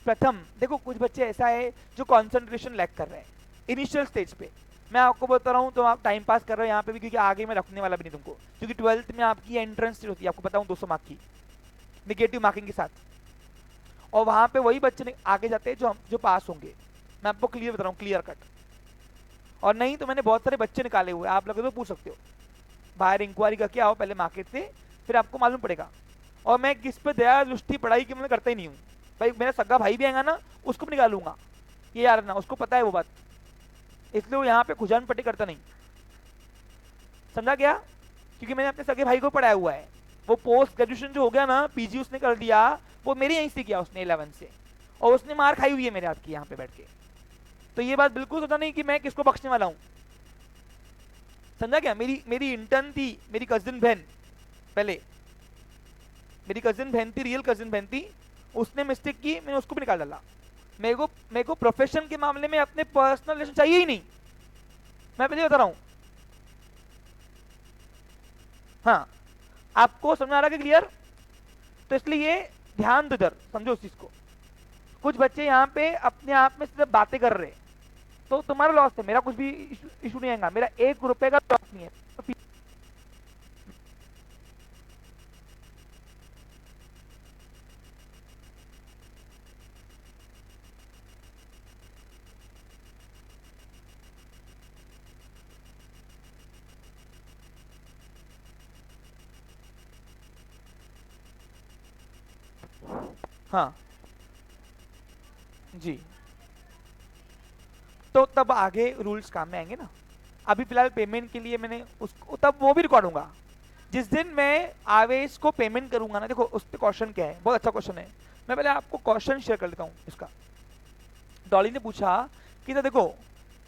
Speaker 1: प्रथम देखो कुछ बच्चे ऐसा है जो कॉन्सेंट्रेशन लैक कर रहे हैं, इनिशियल स्टेज पे। मैं आपको बता रहा हूँ तो आप टाइम पास कर रहे हो यहाँ पे भी, क्योंकि आगे मैं रखने वाला भी नहीं तुमको, क्योंकि 12th में आपकी एंट्रेंस होती है, आपको बताऊँ 200 मार्क की निगेटिव मार्किंग के साथ, और वहाँ पे वही बच्चे आगे जाते हैं जो पास होंगे। मैं आपको क्लियर बता रहा हूँ, क्लियर कट। और नहीं तो मैंने बहुत सारे बच्चे निकाले हुए, आप लोग तो पूछ सकते हो, बाहर इंक्वायरी करके आओ पहले मार्केट से, फिर आपको मालूम पड़ेगा। और मैं किस पे दया दृष्टि पढ़ाई की मैं करता ही नहीं हूँ भाई, मेरा सगा भाई भी आएगा ना उसको भी निकालूंगा, ये यार ना, उसको पता है वो बात, इसलिए वो यहाँ पे खुजान पट्टी करता नहीं, समझा गया? क्योंकि मैंने अपने सगे भाई को पढ़ाया हुआ है, वो पोस्ट ग्रेजुएशन जो हो गया ना, पीजी उसने कर दिया, वो मेरे यहीं से किया उसने 11 से, और उसने मार खाई हुई है मेरे हाथ की यहाँ पे बैठ के। तो ये बात बिल्कुल सोचा नहीं कि मैं किसको बख्शने वाला हूँ, समझा क्या? मेरी इंटर्न थी, मेरी कजिन बहन, पहले मेरी कजिन बहन थी, रियल कजिन बहन थी, उसने मिस्टेक की, मैंने उसको भी निकाल डाला। मेरे को प्रोफेशन के मामले में अपने पर्सनल रिलेशन चाहिए ही नहीं, मैं पहले बता रहा हूं। हाँ, आपको समझ आ रहा है क्लियर? तो इसलिए ध्यान दो इधर, समझो उस चीज को। कुछ बच्चे यहाँ पे अपने आप में सिर्फ बातें कर रहे हैं, तो तुम्हारा लॉस है, मेरा कुछ भी इशू नहीं आएगा, मेरा 1 रुपए का लॉस नहीं है। हाँ जी, तो तब आगे रूल्स काम में आएंगे ना। अभी फिलहाल पेमेंट के लिए मैंने उसको, तब वो भी रिकॉर्ड होगा जिस दिन मैं आवेश को पेमेंट करूंगा ना। देखो उस पर क्वेश्चन क्या है, बहुत अच्छा क्वेश्चन है, मैं पहले आपको क्वेश्चन शेयर कर लेता हूँ इसका। डॉली ने पूछा कि तो देखो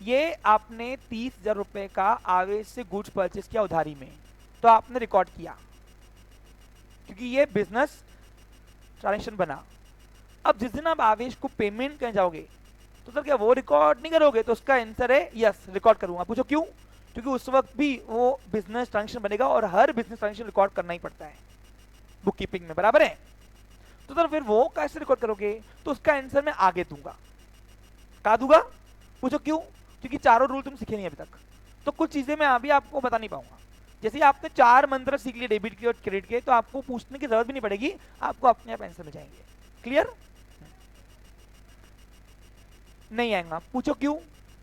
Speaker 1: ये आपने 30,000 रुपए का आवेश से गुड्स परचेस किया उधारी में, तो आपने रिकॉर्ड किया क्योंकि ये बिजनेस ट्रांजेक्शन बना। अब जिस दिन आप आवेश को पेमेंट करने जाओगे तो सर क्या वो रिकॉर्ड नहीं करोगे? तो उसका आंसर है यस, रिकॉर्ड करूंगा। पूछो क्यों? क्योंकि उस वक्त भी वो बिजनेस ट्रांजेक्शन बनेगा और हर बिजनेस ट्रांजेक्शन रिकॉर्ड करना ही पड़ता है बुक कीपिंग में, बराबर है? तो सर फिर वो कैसे रिकॉर्ड करोगे? तो उसका आंसर मैं आगे दूंगा। कहा दूंगा? पूछो क्यों? क्योंकि चारों रूल तुम सीखे नहीं अभी तक, तो कुछ चीजें मैं अभी आपको बता नहीं पाऊंगा। जैसे आपने 4 मंत्र सीख लिए डेबिट के और क्रेडिट के, तो आपको पूछने की जरूरत भी नहीं पड़ेगी, आपको अपने आप आंसर मिल जाएंगे। क्लियर? नहीं आएगा। पूछो क्यों?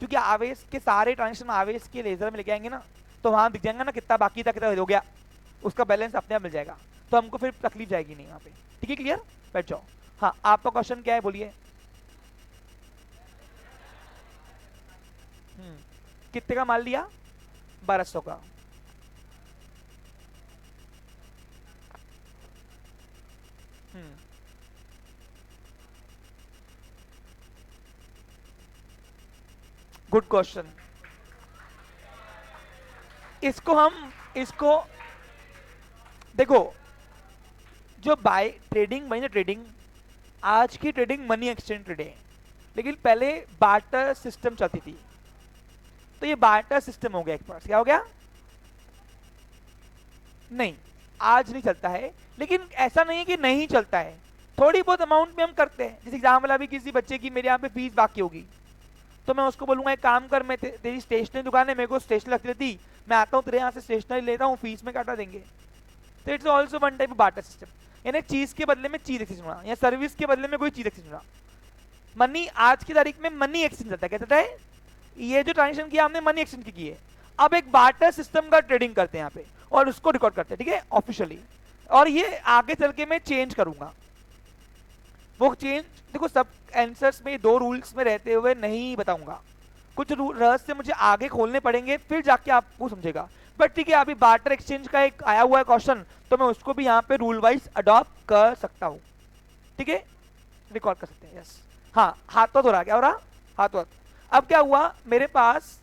Speaker 1: क्योंकि आवेश के सारे ट्रांजेक्शन आवेश के लेजर में लेके आएंगे ना, तो वहां दिख जाएगा ना कितना बाकी था, कितना हो गया, उसका बैलेंस अपने आप मिल जाएगा, तो हमको फिर तकलीफ जाएगी नहीं यहाँ पे। ठीक है, क्लियर? बैठ जाओ। हाँ, आपका क्वेश्चन क्या है बोलिए। कितने का माल लिया? 1200 का। Good question. इसको देखो, जो बाय ट्रेडिंग बनी ना, ट्रेडिंग, आज की ट्रेडिंग मनी एक्सचेंज ट्रेडिंग है, लेकिन पहले बार्टर सिस्टम चलती थी, तो ये बार्टर सिस्टम हो गया एक पास। क्या हो गया? नहीं, आज नहीं चलता है, लेकिन ऐसा नहीं है कि नहीं चलता है, थोड़ी बहुत अमाउंट में हम करते हैं। जैसे एग्जाम्पल, अभी किसी बच्चे की मेरे यहाँ पे फीस बाकी होगी, तो मैं उसको बोलूंगा एक काम कर, मैं तेरी स्टेशनरी दुकान है, मेरे को स्टेशनरी लगती रहती, मैं आता हूँ तेरे यहाँ से स्टेशनरी लेता हूँ, फीस में काटा देंगे। तो it's also one type of barter system, यानी चीज के बदले में चीज एक्सचेंज होना, या सर्विस के बदले में कोई चीज एक्सचेंज होना। मनी आज की तारीख में मनी एक्सचेंज होता है, क्या होता है? ये जो ट्रांजेक्शन किया हमने मनी एक्सचेंज की है, अब एक बार्टर सिस्टम का ट्रेडिंग करते हैं यहाँ पे, और उसको रिकॉर्ड करते हैं, ठीक है, ऑफिशियली। और ये आगे चल के मैं चेंज करूंगा, वो चेंज देखो सब आंसर्स में 2 रूल्स में रहते हुए नहीं बताऊंगा, कुछ रहस्य मुझे आगे खोलने पड़ेंगे, फिर जाके आपको समझेगा। बट ठीक है, अभी बार्टर एक्सचेंज का एक आया हुआ है क्वेश्चन, तो मैं उसको भी यहाँ पे रूल वाइज अडॉप्ट कर सकता हूँ, ठीक है, रिकॉर्ड कर सकते हैं। यस, हाँ, हाथों धो रहा, क्या हो रहा? हाथों। अब क्या हुआ मेरे पास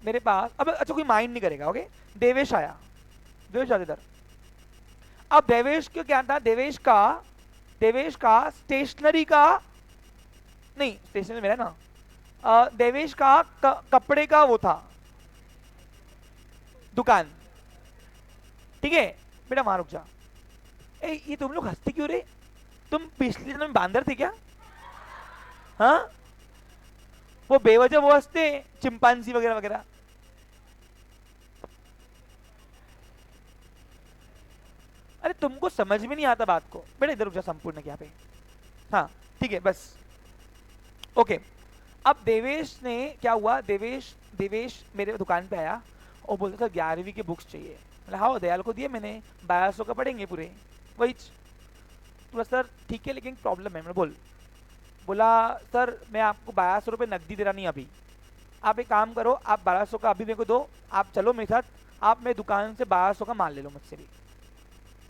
Speaker 1: अब, अच्छा कोई माइंड नहीं करेगा, ओके। देवेश आया, देवेश आते इधर। अब देवेश को क्या था? देवेश का स्टेशनरी का नहीं, स्टेशनरी मेरा ना, देवेश का कपड़े का वो था दुकान, ठीक है। बेटा वहां रुक जा। ये तुम लोग हंसते क्यों रे? तुम पिछले जन्म में बांदर थे क्या? हाँ, वो बेवजह वो हंसते हैं, चिंपांजी वगैरह वगैरह। अरे तुमको समझ में नहीं आता बात को बेटा, इधर रुक जा संपूर्ण यहाँ पे। हाँ ठीक है बस, ओके। अब देवेश ने क्या हुआ, देवेश देवेश मेरे दुकान पे आया और बोलता था 11वीं की बुक्स चाहिए। मतलब हाँ दयाल को दिए मैंने, 1200 का पढ़ेंगे पूरे वही। तो सर ठीक है लेकिन प्रॉब्लम है। मैं बोला सर मैं आपको 1200 रुपये नकदी दे रहा नहीं अभी, आप एक काम करो, आप 1200 का अभी मेरे को दो, आप चलो मेरे साथ, आप मेरी दुकान से 1200 का माल ले लो मुझसे भी,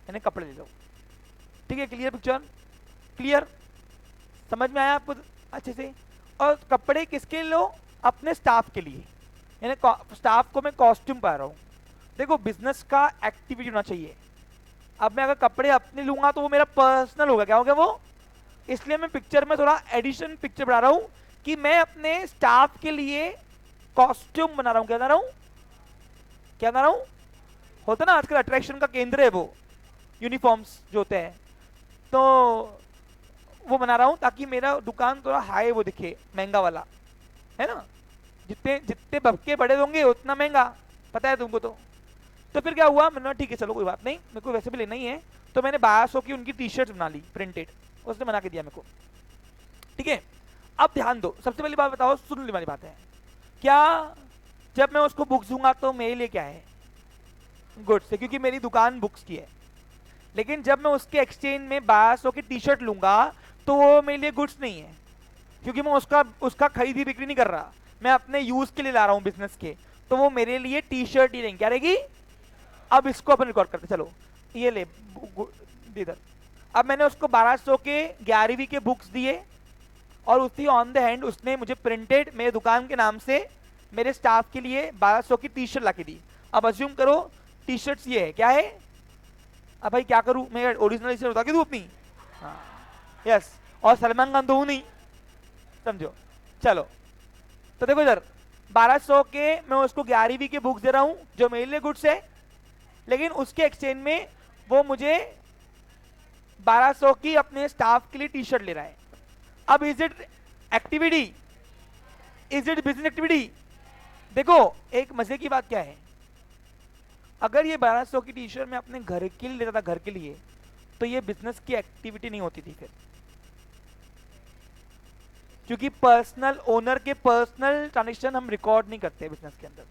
Speaker 1: यानी कपड़े ले लो। ठीक है, क्लियर पिक्चर, क्लियर, समझ में आया आपको अच्छे से। और कपड़े किसके लो, अपने स्टाफ के लिए, यानी स्टाफ को मैं कॉस्ट्यूम पा रहा हूँ। देखो बिजनेस का एक्टिविटी होना चाहिए। अब मैं अगर कपड़े अपने लूंगा तो वो मेरा पर्सनल होगा, क्या होगा वो, इसलिए मैं पिक्चर में थोड़ा एडिशन पिक्चर बना रहा हूँ कि मैं अपने स्टाफ के लिए कॉस्ट्यूम बना रहा हूँ। क्या बना रहा हूँ, क्या बना रहा हूँ, होता ना आजकल अट्रैक्शन का केंद्र है वो यूनिफॉर्म्स जो होते हैं, तो वो बना रहा हूँ ताकि मेरा दुकान थोड़ा हाई वो दिखे, महंगा वाला है ना। जितने जितने भक्के बड़े होंगे उतना महंगा, पता है तुमको। तो फिर क्या हुआ, मैंने ठीक है चलो कोई बात नहीं, मेरे को वैसे भी लेना ही है, तो मैंने 1200 की उनकी टी शर्ट बना ली प्रिंटेड, उसने बना के दिया मेरे को। ठीक है, अब ध्यान दो, सबसे पहली बात बताओ, सुनने वाली बात है, क्या जब मैं उसको बुक्स दूंगा तो मेरे लिए क्या है, गुड्स है, क्योंकि मेरी दुकान बुक्स की है। लेकिन जब मैं उसके एक्सचेंज में 1200 की टी शर्ट लूंगा तो वो मेरे लिए गुड्स नहीं है, क्योंकि मैं उसका खरीदी बिक्री नहीं कर रहा, मैं अपने यूज के लिए ला रहा हूं बिजनेस के, तो वो मेरे लिए टी शर्ट ही रहेंगी। क्या रहेगी, अब इसको अपन रिकॉर्ड करते चलो, ये ले इधर। अब मैंने उसको 1200 के 11वीं के बुक्स दिए और उसी ऑन द हैंड उसने मुझे प्रिंटेड मेरे दुकान के नाम से मेरे स्टाफ के लिए 1200 की टी शर्ट ला के दी। अब अज्यूम करो टी शर्ट्स ये है, क्या है, अब भाई क्या करूं मैं, ओरिजिनल टी शर्ट उठा के दूं अपनी, हाँ यस, और सलमान खान तो हूं नहीं, समझो। चलो तो देखो इधर 1200 के मैं उसको 11वीं के बुक्स दे रहा हूं जो मेरे लिए गुड्स है, लेकिन उसके एक्सचेंज में वो मुझे 1200 की अपने स्टाफ के लिए टी शर्ट ले रहा है। अब is it activity, is it business activity. देखो एक मजे की बात क्या है, अगर ये 1200 की टी शर्ट मैं अपने घर के लिए लेता था, घर के लिए, तो ये बिजनेस की एक्टिविटी नहीं होती थी फिर, क्योंकि पर्सनल ओनर के पर्सनल ट्रांजेक्शन हम रिकॉर्ड नहीं करते बिजनेस के अंदर।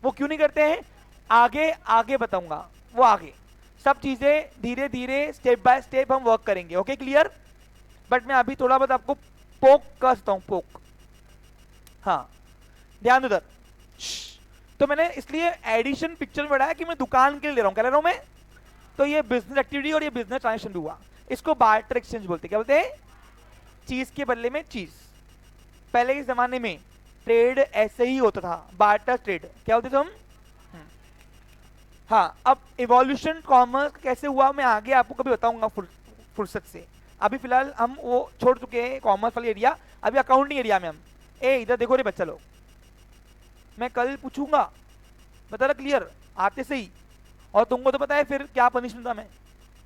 Speaker 1: वो क्यों नहीं करते हैं, आगे आगे बताऊंगा, वो आगे सब चीजें धीरे धीरे स्टेप बाय स्टेप हम वर्क करेंगे। ओके क्लियर, बट मैं अभी थोड़ा बहुत आपको पोक कर सकता हूं, पोक, हाँ ध्यान उधर। तो मैंने इसलिए एडिशन पिक्चर में बढ़ाया कि मैं दुकान के लिए ले रहा हूं, क्या ले रहा हूं मैं, तो ये बिजनेस एक्टिविटी और ये बिजनेस ट्रांजेक्शन भी हुआ। इसको बार्टर एक्सचेंज बोलते हैं, क्या बोलते हैं, चीज के बदले में चीज। पहले के जमाने में ट्रेड ऐसे ही होता था, बार्टर ट्रेड, क्या होते थे हम। हाँ, अब इवोल्यूशन कॉमर्स कैसे हुआ मैं आगे आपको कभी बताऊंगा फुर्सत से। अभी फिलहाल हम वो छोड़ चुके हैं कॉमर्स वाली एरिया, अभी अकाउंटिंग एरिया में हम। ए इधर देखो रे बच्चा लोग, मैं कल पूछूंगा, बता रहा क्लियर आते से ही, और तुमको तो पता है फिर क्या पनिशमेंट था मैं।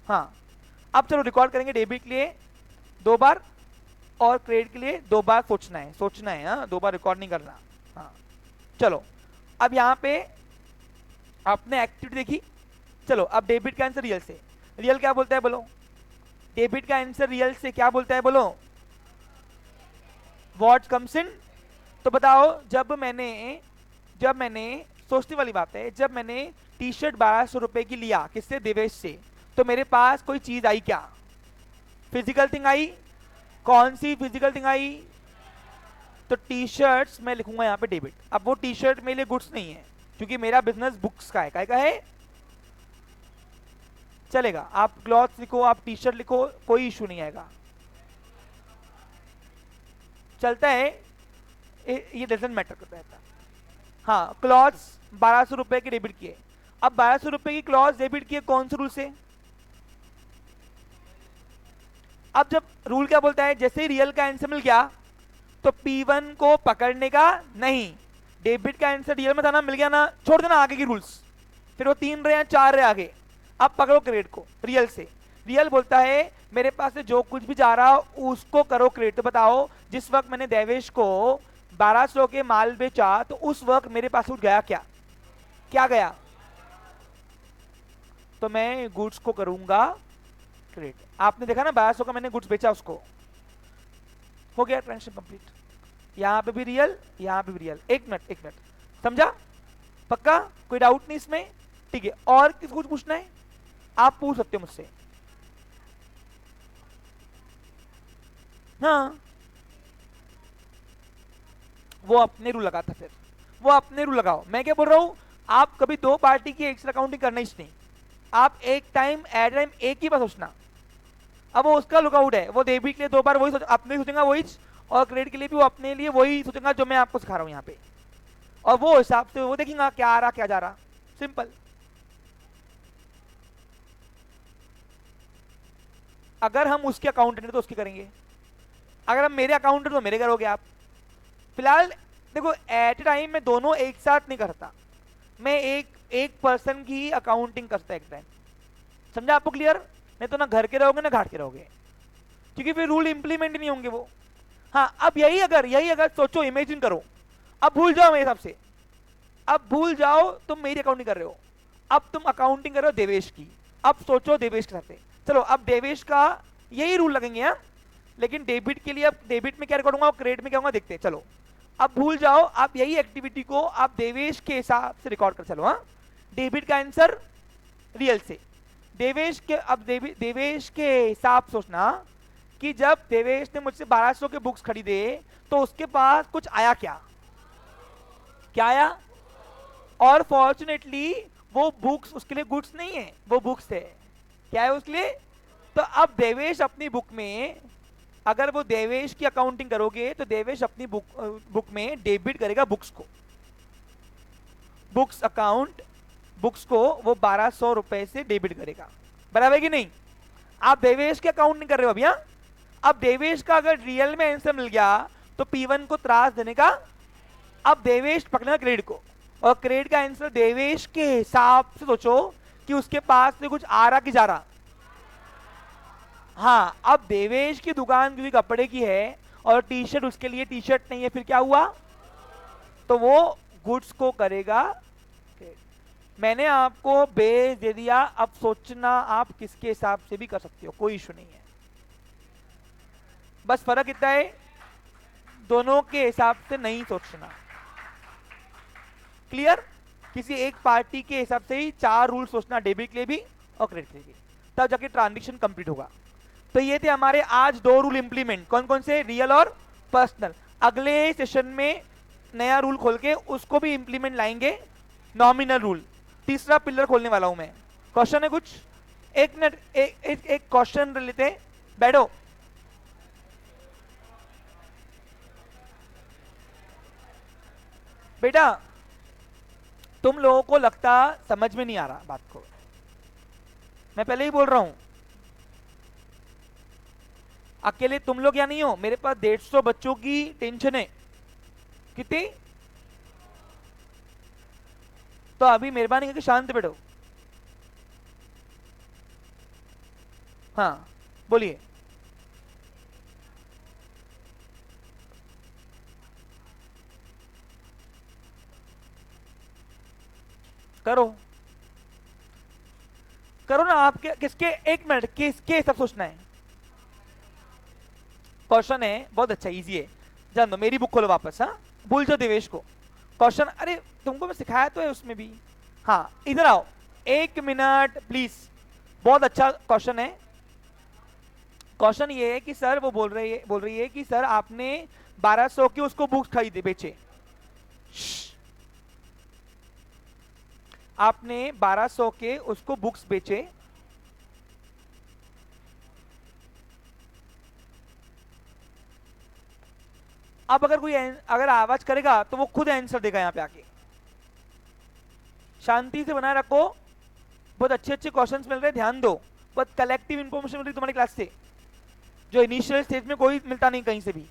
Speaker 1: हाँ अब चलो रिकॉर्ड करेंगे, डेबिट के लिए 2 बार और क्रेडिट के लिए 2 बार सोचना है, सोचना है, हाँ 2 बार रिकॉर्ड नहीं करना। हाँ चलो अब यहाँ पे आपने एक्टिविटी देखी, चलो अब डेबिट का आंसर रियल से, रियल क्या बोलता है बोलो, डेबिट का आंसर रियल से क्या बोलता है बोलो, व्हाट कम्स इन। तो बताओ जब मैंने सोचने वाली बात है, जब मैंने टी शर्ट 1200 रुपए की लिया किससे, देवेश से, तो मेरे पास कोई चीज आई क्या, फिजिकल थिंग आई, कौन सी फिजिकल थिंग आई, तो टी शर्ट्स मैं लिखूंगा यहाँ पे डेबिट। अब वो टी शर्ट मेरे लिए गुड्स नहीं है क्योंकि मेरा बिजनेस बुक्स का है, काय का है, चलेगा आप क्लॉथ्स लिखो, आप टी शर्ट लिखो, कोई इशू नहीं आएगा, चलता है, ये डजंट मैटर करता है। हाँ क्लॉथ्स 1200 रुपए के डेबिट किए। अब 1200 रुपए की क्लॉथ्स डेबिट किए कौन से रूल से, अब जब रूल क्या बोलता है, जैसे ही रियल का आंसर मिल गया तो P1 को पकड़ने का नहीं, डेबिट का आंसर रियल में था ना, मिल गया ना, छोड़ देना आगे की रूल्स, फिर वो 3 रहे या 4 रहे आगे, अब पकड़ो क्रेडिट को रियल से। रियल बोलता है मेरे पास से जो कुछ भी जा रहा उसको करो क्रेडिट। तो बताओ जिस वक्त मैंने देवेश को 1200 के माल बेचा तो उस वक्त मेरे पास कुछ गया क्या? क्या गया? तो मैं गुड्स को करूंगा क्रेडिट। आपने देखा ना 1200 का मैंने गुड्स बेचा, उसको हो गया ट्रांजेक्शन कंप्लीट। यहां पे भी रियल, यहां पे भी रियल। एक मिनट एक मिनट, समझा? पक्का? कोई डाउट नहीं इसमें? ठीक है, और किसी कुछ पूछना है आप पूछ सकते हो मुझसे। हाँ, वो अपने रूल लगाता, फिर वो अपने रूल लगाओ। मैं क्या बोल रहा हूं, आप कभी दो पार्टी की एक साथ अकाउंटिंग करना ही नहीं। आप एक टाइम एट टाइम एक ही बात सोचना। अब वो उसका लुकआउट है, वो डेबिट के लिए दो बार वही अपने सोचेगा वही, और क्रेडिट के लिए भी वो अपने लिए वही सोचेगा जो मैं आपको सिखा रहा हूं यहाँ पे, और वो हिसाब से वो देखेगा क्या आ रहा क्या जा रहा। सिंपल। अगर हम उसके अकाउंटेंट तो उसके करेंगे, अगर हम मेरे अकाउंटेंट तो मेरे करोगे आप। फिलहाल देखो एट ए टाइम मैं दोनों एक साथ नहीं करता, मैं एक पर्सन की अकाउंटिंग करता एक टाइम। समझा आपको? क्लियर? नहीं तो ना घर के रहोगे ना घाट के रहोगे, क्योंकि फिर रूल इंप्लीमेंट नहीं होंगे वो। हाँ, अब यही अगर सोचो, इमेजिन करो, अब भूल जाओ मेरे हिसाब से, अब भूल जाओ तुम मेरी अकाउंटिंग कर रहे हो, अब तुम अकाउंटिंग कर रहे हो देवेश की। अब सोचो देवेश के साथ, चलो अब देवेश का यही रूल लगेंगे हाँ, लेकिन डेबिट के लिए अब डेबिट में क्या करूंगा और क्रेडिट में क्या होगा देखते हैं। चलो अब भूल जाओ, आप यही एक्टिविटी को आप देवेश के हिसाब से रिकॉर्ड कर चलो। हाँ, डेबिट का आंसर रियल से, देवेश के अब देवेश के हिसाब सोचना कि जब देवेश ने मुझसे 1200 के बुक्स खरीदे तो उसके पास कुछ आया क्या? क्या आया? और फॉर्चुनेटली वो बुक्स उसके लिए गुड्स नहीं है, वो बुक्स है। क्या है उसके लिए? तो अब देवेश अपनी बुक में, अगर वो देवेश की अकाउंटिंग करोगे तो देवेश अपनी बुक में डेबिट करेगा बुक्स को, बुक्स अकाउंट, बुक्स को वो 1200 रुपए से डेबिट करेगा। बराबर कि नहीं? आप देवेश के अकाउंट नहीं कर रहे हो अभी। हाँ, अब देवेश का अगर रियल में आंसर मिल गया तो P1 को त्रास देने का, अब देवेश पकड़ना क्रेडिट को, और क्रेडिट का आंसर देवेश के हिसाब से सोचो कि उसके पास से कुछ आ रहा कि जा रहा। हाँ, अब देवेश की दुकान क्योंकि कपड़े की है और टी शर्ट उसके लिए टी शर्ट नहीं है, फिर क्या हुआ? तो वो गुड्स को करेगा। मैंने आपको बेस दे दिया, अब सोचना आप किसके हिसाब से भी कर सकते हो, कोई इशू नहीं है। बस फर्क इतना है, दोनों के हिसाब से नहीं सोचना। क्लियर? किसी एक पार्टी के हिसाब से ही चार रूल सोचना, डेबिट के लिए भी और क्रेडिट के लिए भी, तब जाके ट्रांजेक्शन कंप्लीट होगा। तो ये थे हमारे आज दो रूल इंप्लीमेंट, कौन कौन से? रियल और पर्सनल। अगले सेशन में नया रूल खोल के उसको भी इंप्लीमेंट लाएंगे, नॉमिनल रूल। तीसरा पिलर खोलने वाला हूं मैं। क्वेश्चन है कुछ? एक मिनट, एक क्वेश्चन लेते हैं, बैठो। बेटा तुम लोगों को लगता समझ में नहीं आ रहा बात को, मैं पहले ही बोल रहा हूं, अकेले तुम लोग या नहीं हो, मेरे पास 150 बच्चों की टेंशन है। कितनी? तो अभी मेहरबानी करके शांत बैठो। हाँ बोलिए। करो करो ना, आपके किसके, एक मिनट, किसके सब सोचना है? क्वेश्चन है बहुत अच्छा, इजी है, जान दो, मेरी बुक खोलो वापस। हाँ, भूल जाओ देवेश को। क्वेश्चन, अरे तुमको मैं सिखाया तो है उसमें भी। हाँ इधर आओ, एक मिनट प्लीज। बहुत अच्छा क्वेश्चन है। क्वेश्चन ये है कि सर वो बोल रही है कि सर आपने 1200 की उसको बुक्स खरीदे बेचे, आपने 1200 के उसको बुक्स बेचे, अब अगर कोई अगर आवाज करेगा तो वो खुद आंसर देगा यहाँ पे आके। शांति से बनाए रखो, बहुत अच्छे अच्छे क्वेश्चंस मिल रहे हैं, ध्यान दो। बहुत कलेक्टिव इंफॉर्मेशन मिल रही तुम्हारी क्लास से, जो इनिशियल स्टेज में कोई मिलता नहीं कहीं से भी।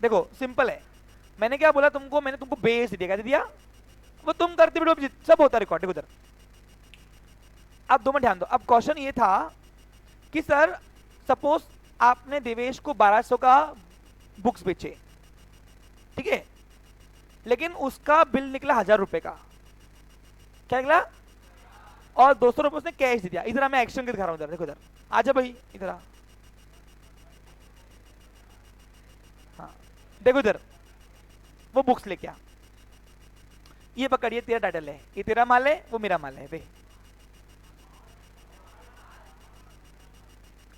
Speaker 1: देखो सिंपल है, मैंने क्या बोला तुमको, मैंने तुमको बेस दिया, क्या दिया? वो तुम करते वीडियो में सब होता रिकॉर्ड उधर। अब 2 मिनट ध्यान दो। अब क्वेश्चन ये था कि सर सपोज आपने देवेश को 1200 का बुक्स बेचे, ठीक है, लेकिन उसका बिल निकला 1000 रुपए का। क्या निकला? और 200 रुपए उसने कैश दे दिया। इधर मैं एक्शन दिखा रहा हूं, इधर देखो, इधर आजा भाई, इधर आ। हाँ देखो इधर, वो बुक्स लेके आ, ये पकड़, ये तेरा टाइटल है, ये तेरा माल है, वो मेरा माल है।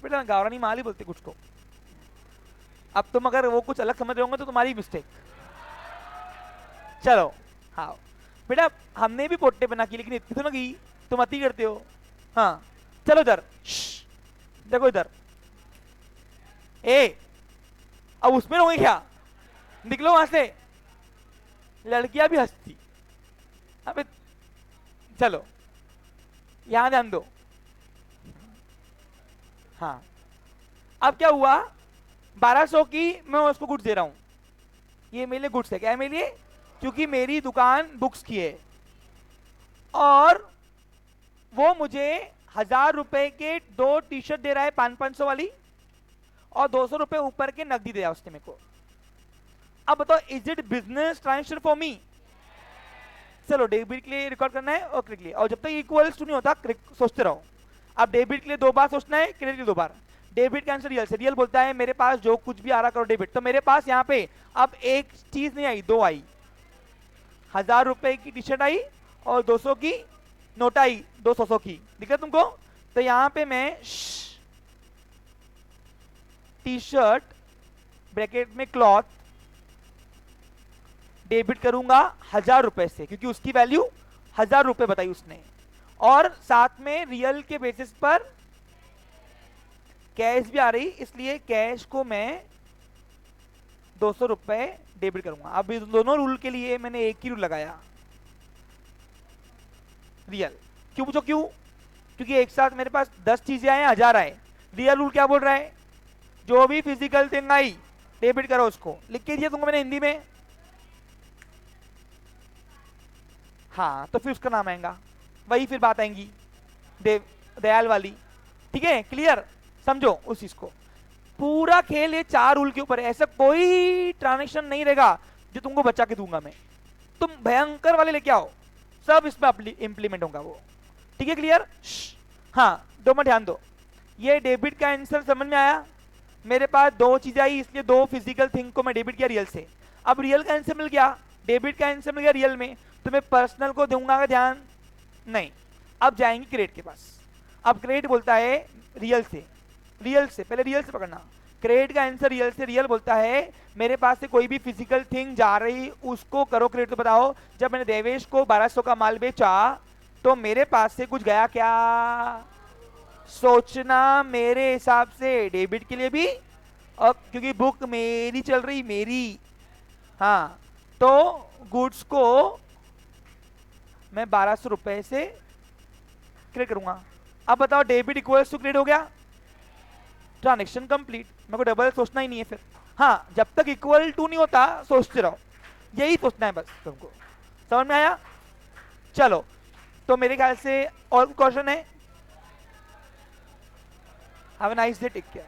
Speaker 1: बेटा गावरानी माल ही बोलते कुछ को। अब तुम अगर वो कुछ अलग समझ रहे होंगे तो तुम्हारी मिस्टेक। चलो हाँ बेटा, हमने भी पोट्टे बना की, लेकिन इतनी तो ना की, तुम अति करते हो। हाँ चलो इधर, देखो इधर, ए अब उसमें रहोगे क्या? निकलो वहां से। लड़कियां भी हंसती। अबे चलो यहां ध्यान दो। हाँ अब क्या हुआ, 1200 की मैं उसको गुड्स दे रहा हूं, ये मेरे लिए गुड्स है। क्या है मेरे लिए? क्योंकि मेरी दुकान बुक्स की है, और वो मुझे 1000 रुपए के 2 टी शर्ट दे रहा है 500 वाली, और 200 रुपए ऊपर के नकदी दे रहा है उसने मेरे को। अब बताओ, is it business transaction for मी? चलो डेबिट के लिए रिकॉर्ड करना है और क्रेडिट के लिए, और जब तक इक्वल्स टू नहीं होता सोचते रहो। अब डेबिट के लिए 2 बार सोचना है, क्रेडिट के लिए 2 बार। डेबिट का आंसर रियल से। रियल बोलता है मेरे पास जो कुछ भी आ रहा करो डेबिट, तो मेरे पास यहाँ पे अब एक चीज नहीं आई, 2 आई। 1000 रुपए की टी शर्ट आई और 200 की नोट आई, 200 की, दिख रहा तुमको? तो यहाँ पे मैं टी शर्ट ब्रैकेट में क्लॉथ डेबिट करूंगा 1000 रुपए से, क्योंकि उसकी वैल्यू 1000 रुपए बताई उसने, और साथ में रियल के बेसिस पर कैश भी आ रही, इसलिए कैश को मैं 200 रुपए डेबिट करूंगा। अब इस दोनों रूल के लिए मैंने एक ही रूल लगाया, रियल। क्यों पूछो क्यों? क्योंकि एक साथ मेरे पास 10 चीजें आए, 1000 आए। रियल रूल क्या बोल रहा है? जो भी फिजिकल थिंग आई डेबिट करो उसको। लिख के दिया तुमको मैंने हिंदी में। हाँ तो फिर उसका नाम आएगा, वही फिर बात आएंगी दयाल वाली। ठीक है, क्लियर? समझो उस चीज को। पूरा खेल ये 4 रूल के ऊपर है, ऐसा कोई ट्रांजेक्शन नहीं रहेगा जो तुमको बचा के दूंगा मैं। तुम भयंकर वाले लेके आओ, सब इसमें इंप्लीमेंट होगा वो। ठीक है, क्लियर? हाँ 2 मिनट ध्यान दो। ये डेबिट का आंसर समझ में आया? मेरे पास 2 चीजें आई, इसलिए 2 फिजिकल थिंग को मैं डेबिट किया रियल से। अब रियल का आंसर मिल गया, डेबिट का आंसर मिल गया रियल में, तो मैं पर्सनल को दूंगा ध्यान नहीं। अब जाएंगे क्रेडिट के पास। अब क्रेडिट बोलता है रियल से, रियल से पहले रियल से पकड़ना। क्रेडिट का आंसर रियल से। रियल बोलता है मेरे पास से कोई भी फिजिकल थिंग जा रही उसको करो क्रेडिट। तो बताओ, जब मैंने देवेश को 1200 का माल बेचा तो मेरे पास से कुछ गया क्या? सोचना मेरे हिसाब से डेबिट के लिए भी, और क्योंकि बुक मेरी चल रही, मेरी। हाँ तो गुड्स को मैं 1200 रुपए से क्रेडिट करूंगा। अब बताओ, डेबिट इक्वल्स टू क्रेडिट हो गया, ट्रांजेक्शन कंप्लीट। मेरे को डबल सोचना ही नहीं है फिर। हाँ जब तक इक्वल टू नहीं होता सोचते रहो, यही सोचना है बस तुमको। समझ में आया? चलो तो मेरे ख्याल से और क्वेश्चन है? Have a nice day, take care.